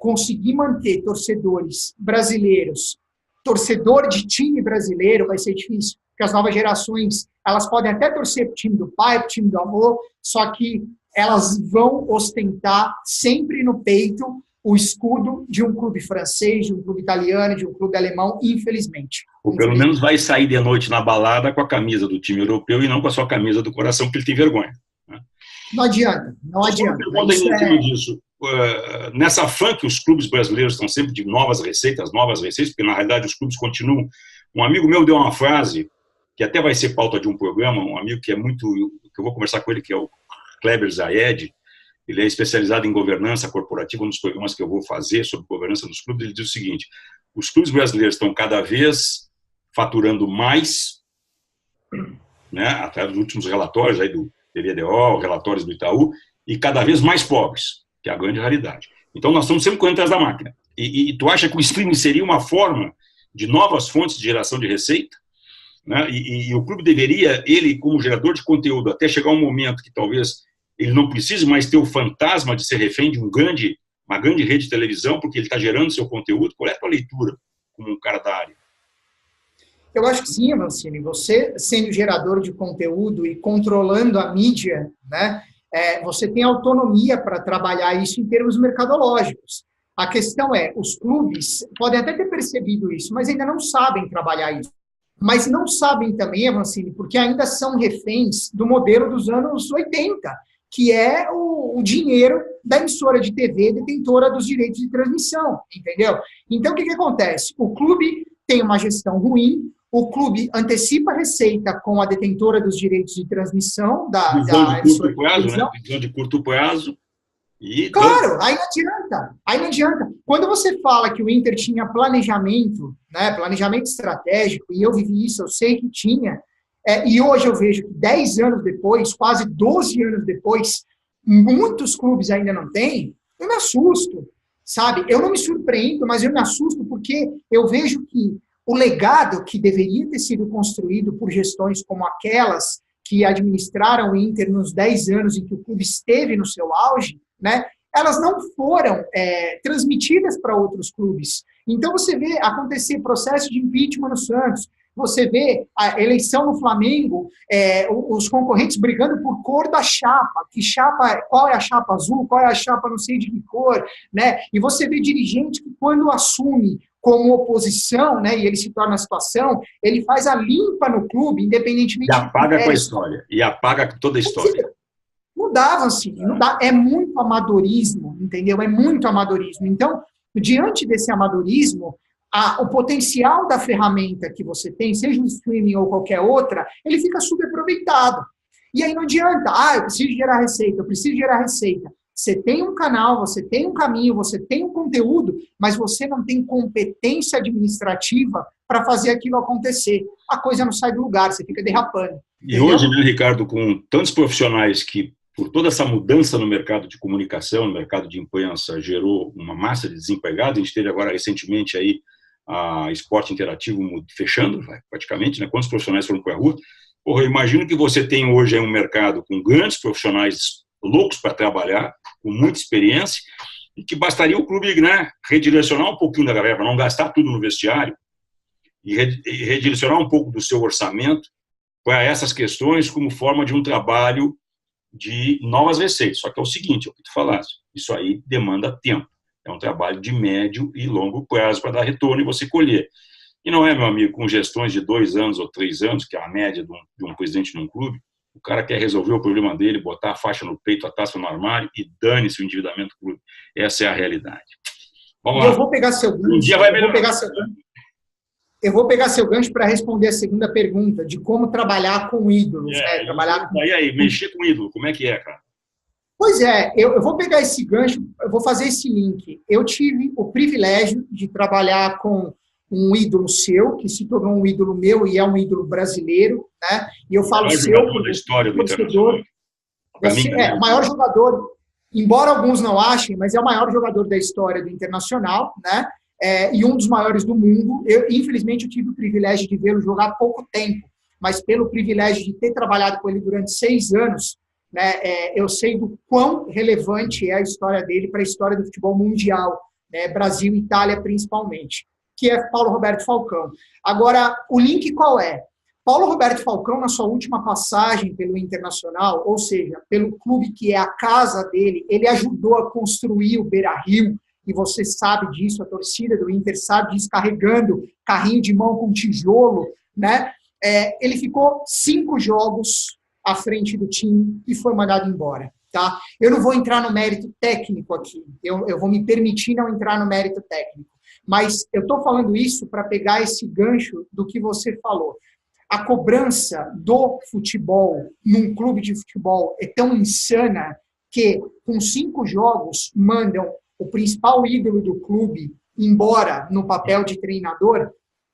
conseguir manter torcedores brasileiros, torcedor de time brasileiro vai ser difícil, porque as novas gerações, elas podem até torcer para o time do pai, para o time do avô, só que elas vão ostentar sempre no peito o escudo de um clube francês, de um clube italiano, de um clube alemão, infelizmente. Ou pelo menos vai sair de noite na balada com a camisa do time europeu e não com a sua camisa do coração, porque ele tem vergonha. Né? Não adianta, não adianta. Disso. Nessa afã que os clubes brasileiros estão sempre de novas receitas, porque na realidade os clubes continuam. Um amigo meu deu uma frase, que até vai ser pauta de um programa, um amigo que é muito, que eu vou conversar com ele, que é o Kleber Zayed. Ele é especializado em governança corporativa, um dos programas que eu vou fazer sobre governança dos clubes. Ele diz o seguinte: os clubes brasileiros estão cada vez faturando mais, né, através dos últimos relatórios aí do BBDO, relatórios do Itaú, e cada vez mais pobres, que é a grande realidade. Então, nós estamos sempre correndo atrás da máquina. E tu acha que o streaming seria uma forma de novas fontes de geração de receita? Né? E o clube deveria, ele como gerador de conteúdo, até chegar um momento que talvez ele não precise mais ter o fantasma de ser refém de uma grande rede de televisão, porque ele está gerando seu conteúdo. Qual é a tua leitura como um cara da área? Eu acho que sim, Vancini. Você, sendo gerador de conteúdo e controlando a mídia, né, você tem autonomia para trabalhar isso em termos mercadológicos. A questão é, os clubes podem até ter percebido isso, mas ainda não sabem trabalhar isso. Mas não sabem também, Vancini, porque ainda são reféns do modelo dos anos 80, que é o dinheiro da emissora de TV detentora dos direitos de transmissão, entendeu? Então, o que acontece? O clube tem uma gestão ruim, o clube antecipa a receita com a detentora dos direitos de transmissão da emissora de televisão. Visão de curto prazo. Claro, aí não adianta. Quando você fala que o Inter tinha planejamento, né, planejamento estratégico, e eu vivi isso, eu sei que tinha, e hoje eu vejo que 10 anos depois, quase 12 anos depois, muitos clubes ainda não têm, eu me assusto, sabe? Eu não me surpreendo, mas eu me assusto porque eu vejo que o legado que deveria ter sido construído por gestões como aquelas que administraram o Inter nos 10 anos em que o clube esteve no seu auge, né, elas não foram transmitidas para outros clubes. Então você vê acontecer processo de impeachment no Santos, você vê a eleição no Flamengo, os concorrentes brigando por cor da chapa, qual é a chapa azul, qual é a chapa não sei de que cor, né? E você vê dirigente que quando assume como oposição, né, e ele se torna a situação, ele faz a limpa no clube, independentemente... E apaga com a história, e apaga toda a história. Não dá, Vancini, não dá. É muito amadorismo, entendeu? É muito amadorismo. Então, diante desse amadorismo, o potencial da ferramenta que você tem, seja o streaming ou qualquer outra, ele fica subaproveitado. E aí não adianta, eu preciso gerar receita, Você tem um canal, você tem um caminho, você tem um conteúdo, mas você não tem competência administrativa para fazer aquilo acontecer. A coisa não sai do lugar, você fica derrapando. E hoje, né, Ricardo, com tantos profissionais que, por toda essa mudança no mercado de comunicação, no mercado de imprensa, gerou uma massa de desempregados. A gente teve agora recentemente aí a Esporte Interativo fechando, praticamente, né? Quantos profissionais foram para a rua? Porra, eu imagino que você tem hoje aí um mercado com grandes profissionais loucos para trabalhar, com muita experiência, e que bastaria o clube, né, redirecionar um pouquinho da galera, não gastar tudo no vestiário, e redirecionar um pouco do seu orçamento para essas questões como forma de um trabalho de novas receitas. Só que é o seguinte, é o que tu falaste, isso aí demanda tempo. É um trabalho de médio e longo prazo para dar retorno e você colher. E não é, meu amigo, com gestões de 2 anos ou 3 anos, que é a média de um presidente num clube, o cara quer resolver o problema dele, botar a faixa no peito, a taça no armário e dane-se o endividamento do clube. Essa é a realidade. Vamos lá. Eu vou pegar seu gancho. Um dia vai melhorar. Eu vou pegar seu gancho para responder a segunda pergunta, de como trabalhar com ídolos. Né? Trabalhar com... Aí, mexer com ídolo, como é que é, cara? Pois é, eu vou pegar esse gancho, eu vou fazer esse link. Eu tive o privilégio de trabalhar com um ídolo seu, que se tornou um ídolo meu e é um ídolo brasileiro, né? E eu falo seu da história do torcedor. O maior jogador, embora alguns não achem, mas é o maior jogador da história do Internacional, né? E um dos maiores do mundo. Infelizmente, eu tive o privilégio de vê-lo jogar há pouco tempo, mas pelo privilégio de ter trabalhado com ele durante 6 anos, né, eu sei do quão relevante é a história dele para a história do futebol mundial, né, Brasil e Itália principalmente, que é Paulo Roberto Falcão. Agora, o link qual é? Paulo Roberto Falcão, na sua última passagem pelo Internacional, ou seja, pelo clube que é a casa dele, ele ajudou a construir o Beira-Rio, e você sabe disso, a torcida do Inter sabe disso, carregando carrinho de mão com tijolo, né? Ele ficou 5 jogos à frente do time e foi mandado embora. Tá? Eu não vou entrar no mérito técnico aqui, eu vou me permitir não entrar no mérito técnico, mas eu estou falando isso para pegar esse gancho do que você falou. A cobrança do futebol num clube de futebol é tão insana que, com 5 jogos, mandam o principal ídolo do clube embora no papel de treinador.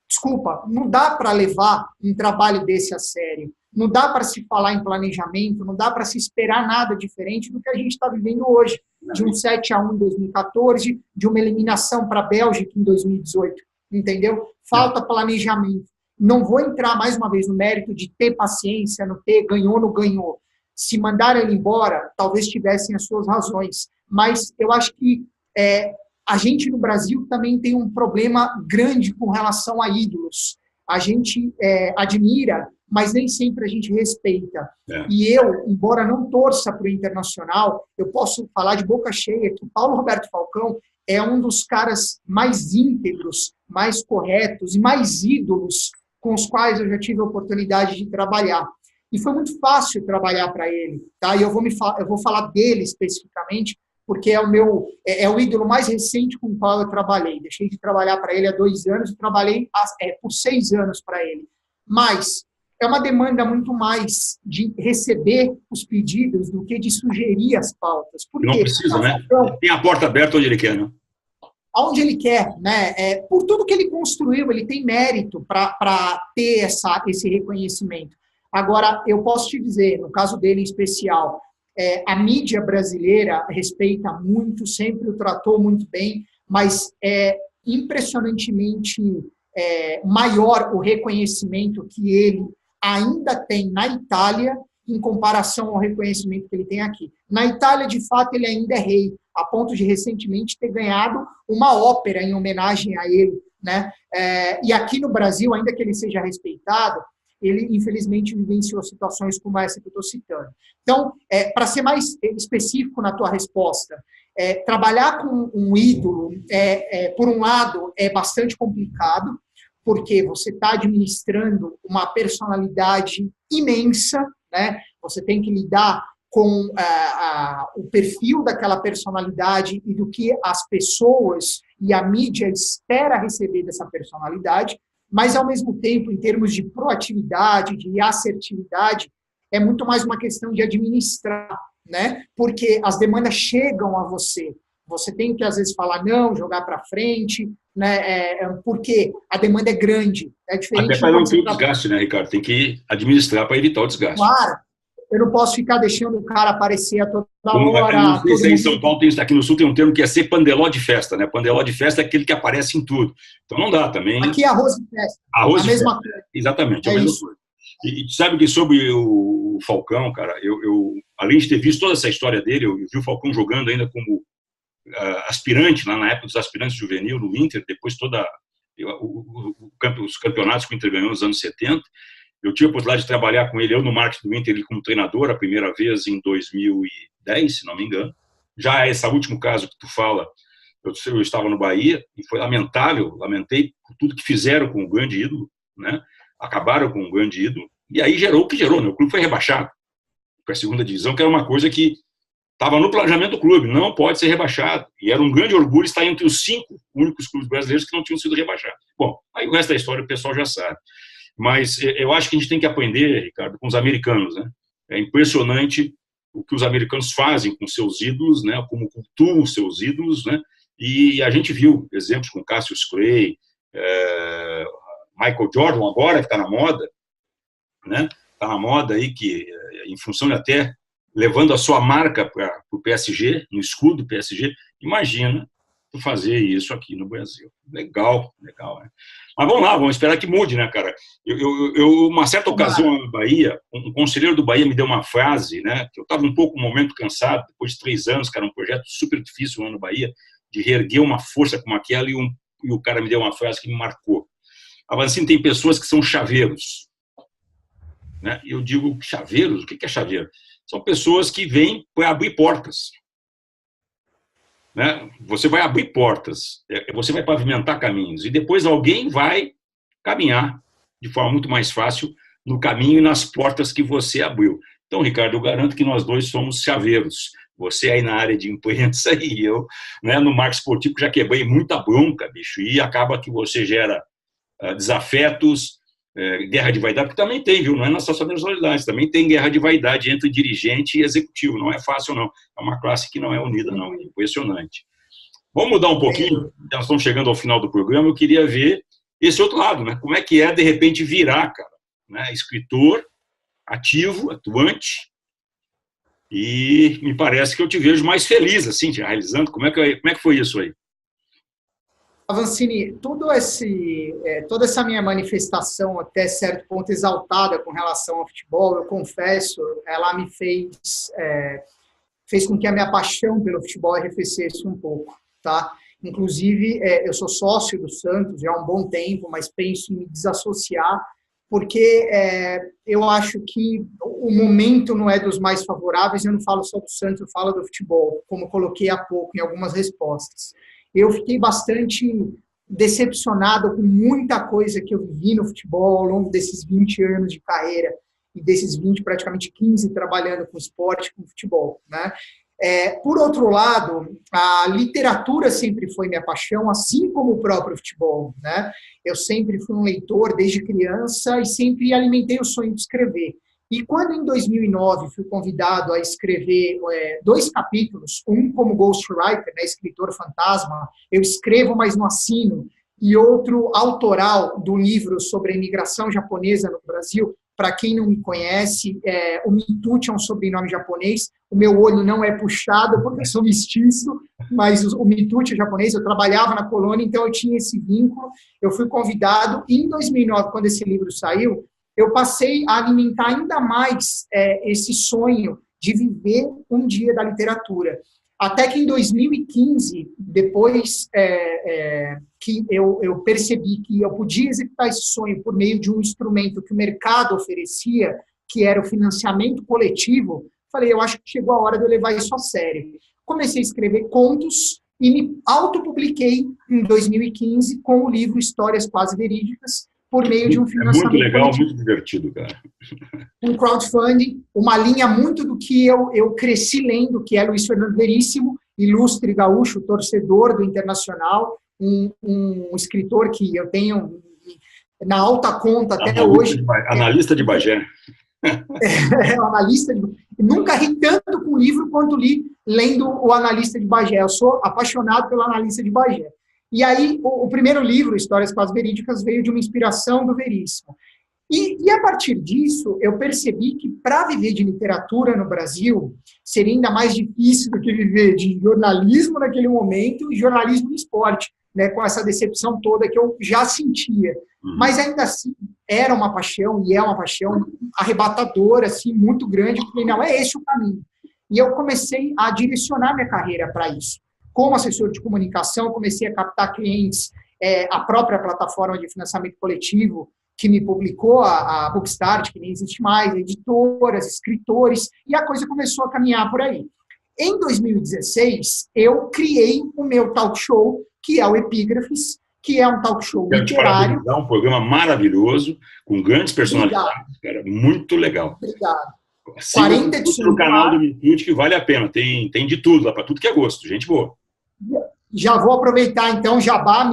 Desculpa, não dá para levar um trabalho desse a sério. Não dá para se falar em planejamento, não dá para se esperar nada diferente do que a gente está vivendo hoje. De um 7-1 em 2014, de uma eliminação para a Bélgica em 2018. Entendeu? Falta planejamento. Não vou entrar mais uma vez no mérito de ter paciência, não ter, ganhou, não ganhou. Se mandaram ele embora, talvez tivessem as suas razões. Mas eu acho que a gente no Brasil também tem um problema grande com relação a ídolos. A gente admira, mas nem sempre a gente respeita. E eu, embora não torça para o Internacional, eu posso falar de boca cheia que o Paulo Roberto Falcão é um dos caras mais íntegros, mais corretos e mais ídolos com os quais eu já tive a oportunidade de trabalhar. E foi muito fácil trabalhar para ele. Tá? E eu vou falar dele especificamente, porque é o ídolo mais recente com o qual eu trabalhei. Deixei de trabalhar para ele há 2 anos e trabalhei por 6 anos para ele. Mas é uma demanda muito mais de receber os pedidos do que de sugerir as pautas. Por não quê? precisa, né? Tem a porta aberta onde ele quer, né? Onde ele quer, né? Por tudo que ele construiu, ele tem mérito para ter esse reconhecimento. Agora, eu posso te dizer, no caso dele em especial, a mídia brasileira respeita muito, sempre o tratou muito bem, mas é impressionantemente maior o reconhecimento que ele ainda tem na Itália em comparação ao reconhecimento que ele tem aqui. Na Itália, de fato, ele ainda é rei, a ponto de recentemente ter ganhado uma ópera em homenagem a ele, né? E aqui no Brasil, ainda que ele seja respeitado, ele, infelizmente, vivenciou situações como essa que eu estou citando. Então, para ser mais específico na tua resposta, trabalhar com um ídolo, por um lado, é bastante complicado, porque você está administrando uma personalidade imensa, né? Você tem que lidar com o perfil daquela personalidade e do que as pessoas e a mídia espera receber dessa personalidade, mas, ao mesmo tempo, em termos de proatividade, de assertividade, é muito mais uma questão de administrar, né? Porque as demandas chegam a você. Você tem que, às vezes, falar não, jogar para frente, né? Porque a demanda é grande. É diferente. Até para não ter o desgaste, né, Ricardo? Tem que administrar para evitar o desgaste. Claro. Eu não posso ficar deixando o cara aparecer a toda hora. Não sei se aí em São Paulo, aqui no Sul tem um termo que é ser pandeló de festa, né? Pandeló de festa é aquele que aparece em tudo. Então não dá também. Aqui é arroz de festa. Arroz a de mesma festa. coisa. Exatamente, é a mesma coisa. E sabe que sobre o Falcão, cara, eu além de ter visto toda essa história dele, eu vi o Falcão jogando ainda como aspirante, lá na época dos aspirantes juvenil no Inter, depois os campeonatos que o Inter ganhou nos anos 70. Eu tive a oportunidade de trabalhar com ele, eu no marketing do Inter, ele como treinador, a primeira vez em 2010, se não me engano. Já esse último caso que tu fala, eu estava no Bahia e foi lamentável, lamentei por tudo que fizeram com o grande ídolo, né? Acabaram com o grande ídolo, e aí gerou o que gerou, né? O clube foi rebaixado para a segunda divisão, que era uma coisa que estava no planejamento do clube, não pode ser rebaixado. E era um grande orgulho estar entre os 5 únicos clubes brasileiros que não tinham sido rebaixados. Bom, aí o resto da história o pessoal já sabe. Mas eu acho que a gente tem que aprender, Ricardo, com os americanos, né? É impressionante o que os americanos fazem com seus ídolos, né? Como cultuam seus ídolos, né? E a gente viu exemplos com Cassius Clay, Michael Jordan agora que está na moda, né? Está na moda aí que, em função de até levando a sua marca para o PSG, no escudo do PSG, imagina tu fazer isso aqui no Brasil. Legal, legal, né? Mas vamos lá, vamos esperar que mude, né, cara? Uma certa ocasião na Bahia, um conselheiro do Bahia me deu uma frase, né, que eu estava um pouco, um momento cansado, depois de 3 anos, cara, um projeto super difícil lá no Bahia, de reerguer uma força como aquela, e o cara me deu uma frase que me marcou. A Vancini tem pessoas que são chaveiros, né? E eu digo, chaveiros? O que é chaveiro? São pessoas que vêm para abrir portas. Né? Você vai abrir portas, você vai pavimentar caminhos, e depois alguém vai caminhar de forma muito mais fácil no caminho e nas portas que você abriu. Então, Ricardo, eu garanto que nós dois somos chaveiros. Você aí na área de imprensa e eu, né, no marketing esportivo, que já quebrei muita bronca, bicho, e acaba que você gera desafetos, guerra de vaidade, porque também tem, viu? Não é na sua personalidade, também tem guerra de vaidade entre dirigente e executivo. Não é fácil, não. É uma classe que não é unida, não. É impressionante. Vamos mudar um pouquinho? Nós estamos chegando ao final do programa. Eu queria ver esse outro lado, né? Como é que é, de repente, virar, cara, né? Escritor, ativo, atuante, e me parece que eu te vejo mais feliz, assim, te realizando. Como é que foi isso aí? Vancini, toda essa minha manifestação, até certo ponto exaltada com relação ao futebol, eu confesso, ela me fez com que a minha paixão pelo futebol arrefecesse um pouco, tá? Inclusive, eu sou sócio do Santos já há um bom tempo, mas penso em me desassociar, porque eu acho que o momento não é dos mais favoráveis. Eu não falo só do Santos, eu falo do futebol, como coloquei há pouco em algumas respostas. Eu fiquei bastante decepcionado com muita coisa que eu vivi no futebol ao longo desses 20 anos de carreira e desses 20, praticamente 15, trabalhando com esporte, com futebol, né? Por outro lado, a literatura sempre foi minha paixão, assim como o próprio futebol, né? Eu sempre fui um leitor desde criança e sempre alimentei o sonho de escrever. E quando, em 2009, fui convidado a escrever 2 capítulos, um como ghostwriter, né, escritor fantasma, eu escrevo, mas não assino, e outro autoral do livro sobre a imigração japonesa no Brasil. Para quem não me conhece, o Mitucci é um sobrenome japonês, o meu olho não é puxado porque eu sou mestiço, mas o Mitucci é japonês, eu trabalhava na colônia, então eu tinha esse vínculo. Eu fui convidado, e em 2009, quando esse livro saiu, eu passei a alimentar ainda mais esse sonho de viver um dia da literatura. Até que em 2015, depois que eu percebi que eu podia executar esse sonho por meio de um instrumento que o mercado oferecia, que era o financiamento coletivo, falei, eu acho que chegou a hora de eu levar isso a sério. Comecei a escrever contos e me autopubliquei em 2015 com o livro Histórias Quase Verídicas, por meio de um financiamento muito legal, coletivo. muito divertido, cara. Um crowdfunding, uma linha muito do que eu cresci lendo, que é Luiz Fernando Veríssimo, ilustre gaúcho, torcedor do Internacional, um escritor que eu tenho na alta conta até hoje. Analista de Bagé. Analista de... Nunca ri tanto com o livro quanto li lendo o Analista de Bagé. Eu sou apaixonado pelo Analista de Bagé. E aí, o primeiro livro, Histórias Quase Verídicas, veio de uma inspiração do Veríssimo. E a partir disso, eu percebi que para viver de literatura no Brasil, seria ainda mais difícil do que viver de jornalismo naquele momento e jornalismo no esporte, né, com essa decepção toda que eu já sentia. Mas ainda assim, era uma paixão, e é uma paixão arrebatadora, assim, muito grande. Eu falei, não, é esse o caminho. E eu comecei a direcionar minha carreira para isso. Como assessor de comunicação, comecei a captar clientes, a própria plataforma de financiamento coletivo, que me publicou, a Bookstart, que nem existe mais, editoras, escritores, e a coisa começou a caminhar por aí. Em 2016, eu criei o meu talk show, que é o Epígrafes, que é um talk show literário. É um programa maravilhoso, com grandes personalidades, cara, muito legal. Obrigado. 40 edições no canal do Mitucci, que vale a pena. Tem de tudo lá, para tudo que é gosto. Gente boa. Já vou aproveitar, então, jabá,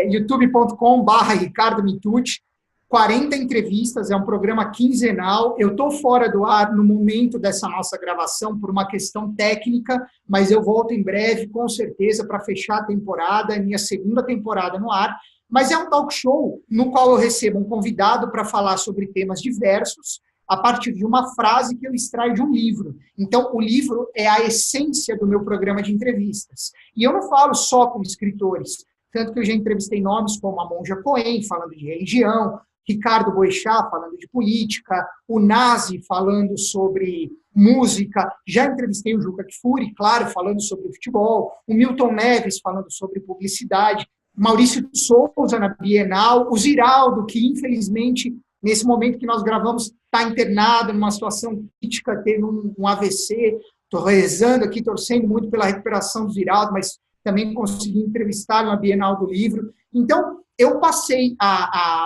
youtube.com/Ricardo Mitucci. 40 entrevistas, é um programa quinzenal. Eu estou fora do ar no momento dessa nossa gravação por uma questão técnica, mas eu volto em breve, com certeza, para fechar a temporada, minha segunda temporada no ar. Mas é um talk show no qual eu recebo um convidado para falar sobre temas diversos, a partir de uma frase que eu extraio de um livro. Então, o livro é a essência do meu programa de entrevistas. E eu não falo só com escritores, tanto que eu já entrevistei nomes como a Monja Cohen, falando de religião, Ricardo Boechat, falando de política, o Nazi, falando sobre música, já entrevistei o Juca Kfouri, claro, falando sobre futebol, o Milton Neves, falando sobre publicidade, Maurício Souza na Bienal, o Ziraldo, que infelizmente, nesse momento que nós gravamos, está internado numa situação crítica, teve um AVC, estou rezando aqui, torcendo muito pela recuperação do Ziraldo, mas também consegui entrevistá-lo na Bienal do Livro. Então, eu passei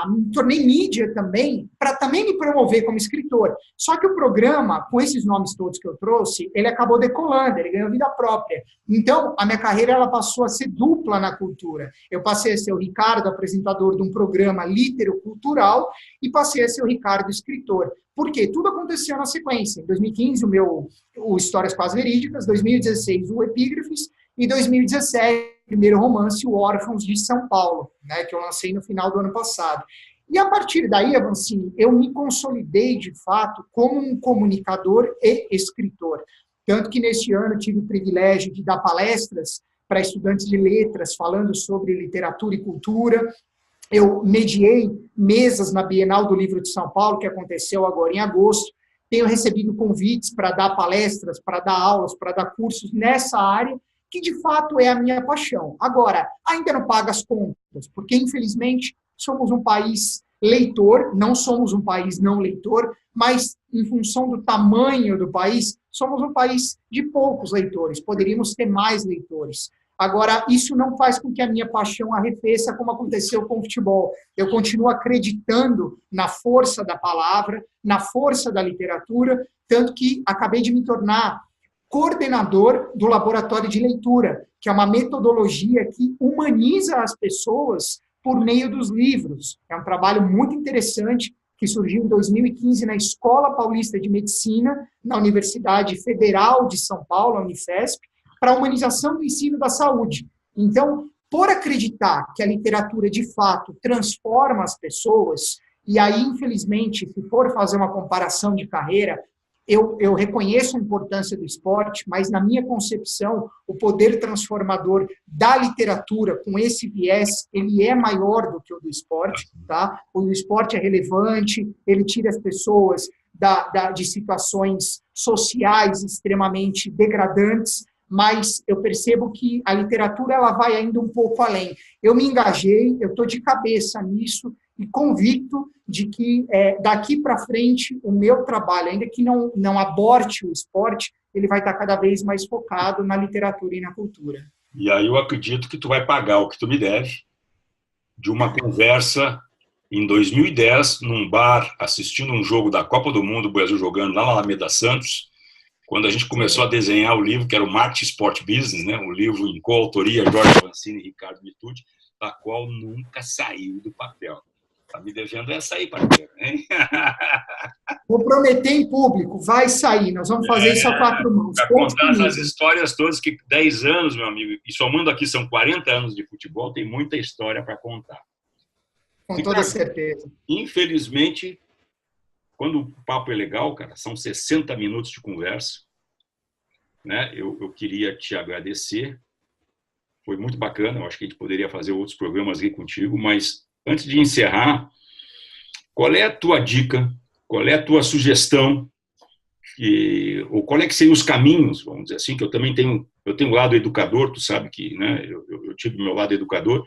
me tornei mídia também, para também me promover como escritor. Só que o programa, com esses nomes todos que eu trouxe, ele acabou decolando, ele ganhou vida própria. Então, a minha carreira ela passou a ser dupla na cultura. Eu passei a ser o Ricardo, apresentador de um programa litero-cultural, e passei a ser o Ricardo, escritor. Por quê? Tudo aconteceu na sequência. Em 2015, o Histórias Quase Verídicas, 2016, o Epígrafes, e 2017, o primeiro romance, O Órfãos de São Paulo, né, que eu lancei no final do ano passado. E a partir daí, Avancini, eu me consolidei, de fato, como um comunicador e escritor. Tanto que neste ano tive o privilégio de dar palestras para estudantes de letras, falando sobre literatura e cultura. Eu mediei mesas na Bienal do Livro de São Paulo, que aconteceu agora em agosto. Tenho recebido convites para dar palestras, para dar aulas, para dar cursos nessa área, que de fato é a minha paixão. Agora, ainda não paga as contas, porque infelizmente somos um país leitor, não somos um país não leitor, mas em função do tamanho do país, somos um país de poucos leitores, poderíamos ter mais leitores. Agora, isso não faz com que a minha paixão arrefeça, como aconteceu com o futebol. Eu continuo acreditando na força da palavra, na força da literatura, tanto que acabei de me tornar coordenador do Laboratório de Leitura, que é uma metodologia que humaniza as pessoas por meio dos livros. É um trabalho muito interessante que surgiu em 2015 na Escola Paulista de Medicina, na Universidade Federal de São Paulo, a Unifesp, para a humanização do ensino da saúde. Então, por acreditar que a literatura, de fato, transforma as pessoas, e aí, infelizmente, se for fazer uma comparação de carreira, eu reconheço a importância do esporte, mas na minha concepção, o poder transformador da literatura, com esse viés, ele é maior do que o do esporte. Tá? O do esporte é relevante, ele tira as pessoas de situações sociais extremamente degradantes, mas eu percebo que a literatura ela vai ainda um pouco além. Eu me engajei, eu estou de cabeça nisso, e convicto de que daqui para frente o meu trabalho, ainda que não aborte o esporte, ele vai estar cada vez mais focado na literatura e na cultura. E aí eu acredito que tu vai pagar o que tu me deve de uma conversa em 2010, num bar, assistindo um jogo da Copa do Mundo, o Brasil jogando lá na Alameda Santos, quando a gente começou a desenhar o livro, que era o Marketing Sport Business, né? Um livro em coautoria, Jorge Avancini e Ricardo Mitucci, da qual nunca saiu do papel. Tá me devendo essa aí, parceiro, hein? Vou prometer em público, vai sair, nós vamos fazer isso a 4 mãos. Para contar essas histórias todas, que 10 anos, meu amigo, e somando aqui são 40 anos de futebol, tem muita história para contar. Com toda certeza. Infelizmente, quando o papo é legal, cara, são 60 minutos de conversa, né? Eu queria te agradecer, foi muito bacana, eu acho que a gente poderia fazer outros programas aqui contigo, mas antes de encerrar, qual é a tua dica, qual é a tua sugestão, ou qual é que seriam os caminhos, vamos dizer assim, que eu também tenho o lado educador, tu sabe que, né, eu tive o meu lado educador,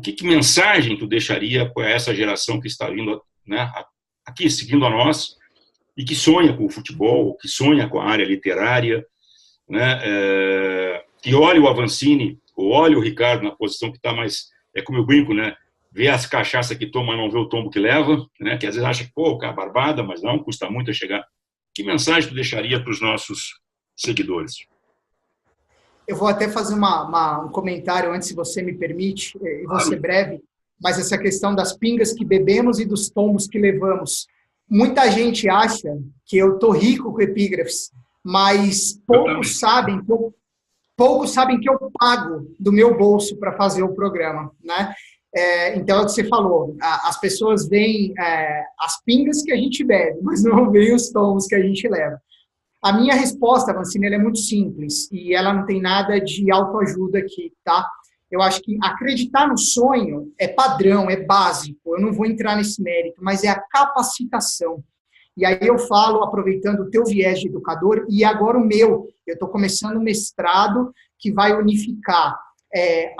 que mensagem tu deixaria para essa geração que está vindo né, aqui seguindo a nós, e que sonha com o futebol, que sonha com a área literária, né, que olha o Avancini, ou olha o Ricardo na posição que está mais, como eu brinco, né, vê as cachaças que toma, não vê o tombo que leva, né, que às vezes acha que, pô, cara, barbada, mas não, custa muito a chegar. Que mensagem tu deixaria para os nossos seguidores? Eu vou até fazer um comentário antes, se você me permite, e vou ser breve, mas essa questão das pingas que bebemos e dos tombos que levamos. Muita gente acha que eu estou rico com epígrafes, mas poucos sabem que eu pago do meu bolso para fazer o programa, né? Então, é o que você falou, as pessoas veem as pingas que a gente bebe, mas não veem os tombos que a gente leva. A minha resposta, Avancini, ela é muito simples e ela não tem nada de autoajuda aqui, tá? Eu acho que acreditar no sonho é padrão, é básico, eu não vou entrar nesse mérito, mas é a capacitação. E aí eu falo, aproveitando o teu viés de educador, e agora o meu, eu estou começando um mestrado que vai unificar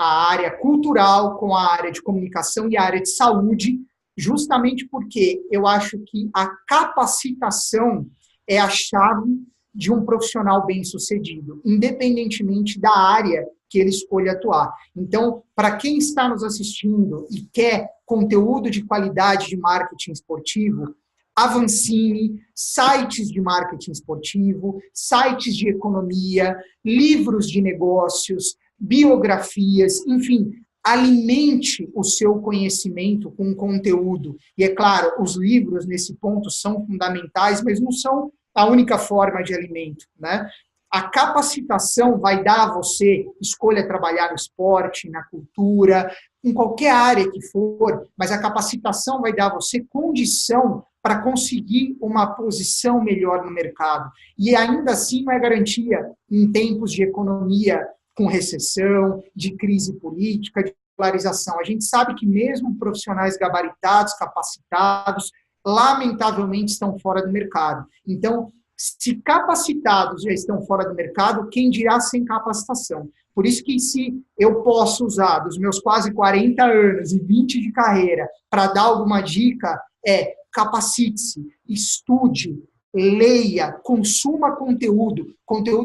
a área cultural com a área de comunicação e a área de saúde, justamente porque eu acho que a capacitação é a chave de um profissional bem-sucedido, independentemente da área que ele escolha atuar. Então, para quem está nos assistindo e quer conteúdo de qualidade de marketing esportivo, Avancini, sites de marketing esportivo, sites de economia, livros de negócios, biografias, enfim, alimente o seu conhecimento com conteúdo. E, é claro, os livros, nesse ponto, são fundamentais, mas não são a única forma de alimento, né? A capacitação vai dar a você, escolha trabalhar no esporte, na cultura, em qualquer área que for, mas a capacitação vai dar a você condição para conseguir uma posição melhor no mercado. E ainda assim não é garantia em tempos de economia com recessão, de crise política, de polarização. A gente sabe que mesmo profissionais gabaritados, capacitados, lamentavelmente estão fora do mercado. Então, se capacitados já estão fora do mercado, quem dirá sem capacitação? Por isso que se eu posso usar dos meus quase 40 anos e 20 de carreira para dar alguma dica, capacite-se, estude, leia, consuma conteúdo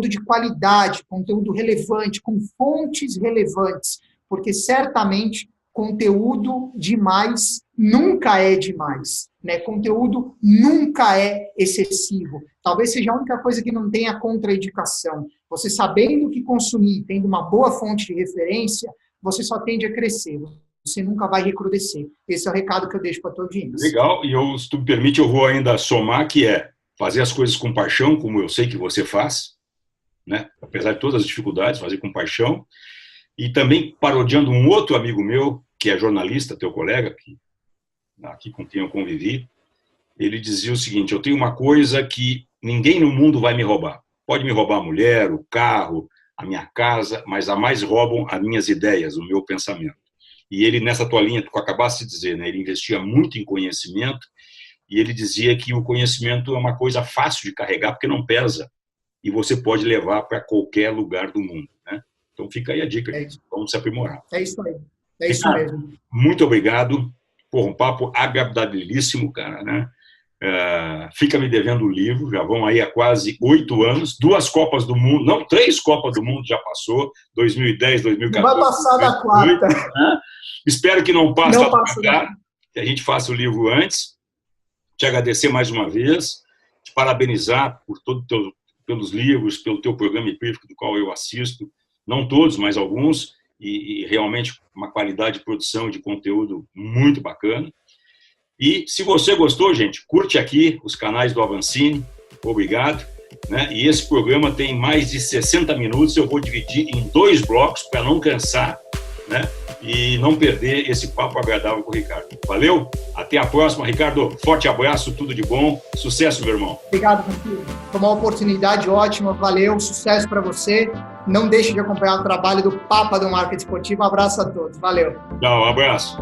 de qualidade, conteúdo relevante, com fontes relevantes, porque certamente conteúdo demais nunca é demais, né? Conteúdo nunca é excessivo. Talvez seja a única coisa que não tenha contraindicação. Você sabendo o que consumir, tendo uma boa fonte de referência, você só tende a crescer. Você nunca vai recrudescer. Esse é o recado que eu deixo para a tua audiência. Legal. E eu, se tu me permite, eu vou ainda somar, que é fazer as coisas com paixão, como eu sei que você faz, né? Apesar de todas as dificuldades, fazer com paixão. E também parodiando um outro amigo meu, que é jornalista, teu colega, aqui com quem eu convivi, ele dizia o seguinte: eu tenho uma coisa que ninguém no mundo vai me roubar. Pode me roubar a mulher, o carro, a minha casa, mas jamais roubam as minhas ideias, o meu pensamento. E ele, nessa tua linha que tu acabaste de dizer, né, ele investia muito em conhecimento, e ele dizia que o conhecimento é uma coisa fácil de carregar, porque não pesa, e você pode levar para qualquer lugar do mundo, né? Então fica aí a dica, vamos se aprimorar. É isso aí, é isso mesmo. Muito obrigado por um papo agradabilíssimo, cara, né? Fica me devendo o livro, já vão aí há quase 8 anos, 2 Copas do Mundo, não, 3 Copas do Mundo já passou, 2010, 2014. Vai passar da 4ª. Né? Espero que não passe a pagar, que a gente faça o livro antes. Te agradecer mais uma vez, te parabenizar por pelos livros, pelo teu programa empírico do qual eu assisto, não todos, mas alguns, e realmente uma qualidade de produção de conteúdo muito bacana. E se você gostou, gente, curte aqui os canais do Avancini, obrigado. Né? E esse programa tem mais de 60 minutos, eu vou dividir em 2 blocos para não cansar, né? E não perder esse papo agradável com o Ricardo. Valeu? Até a próxima, Ricardo. Forte abraço, tudo de bom. Sucesso, meu irmão. Obrigado, Francisco. Foi uma oportunidade ótima. Valeu, sucesso para você. Não deixe de acompanhar o trabalho do Papa do Marketing Esportivo. Um abraço a todos. Valeu. Tchau, um abraço.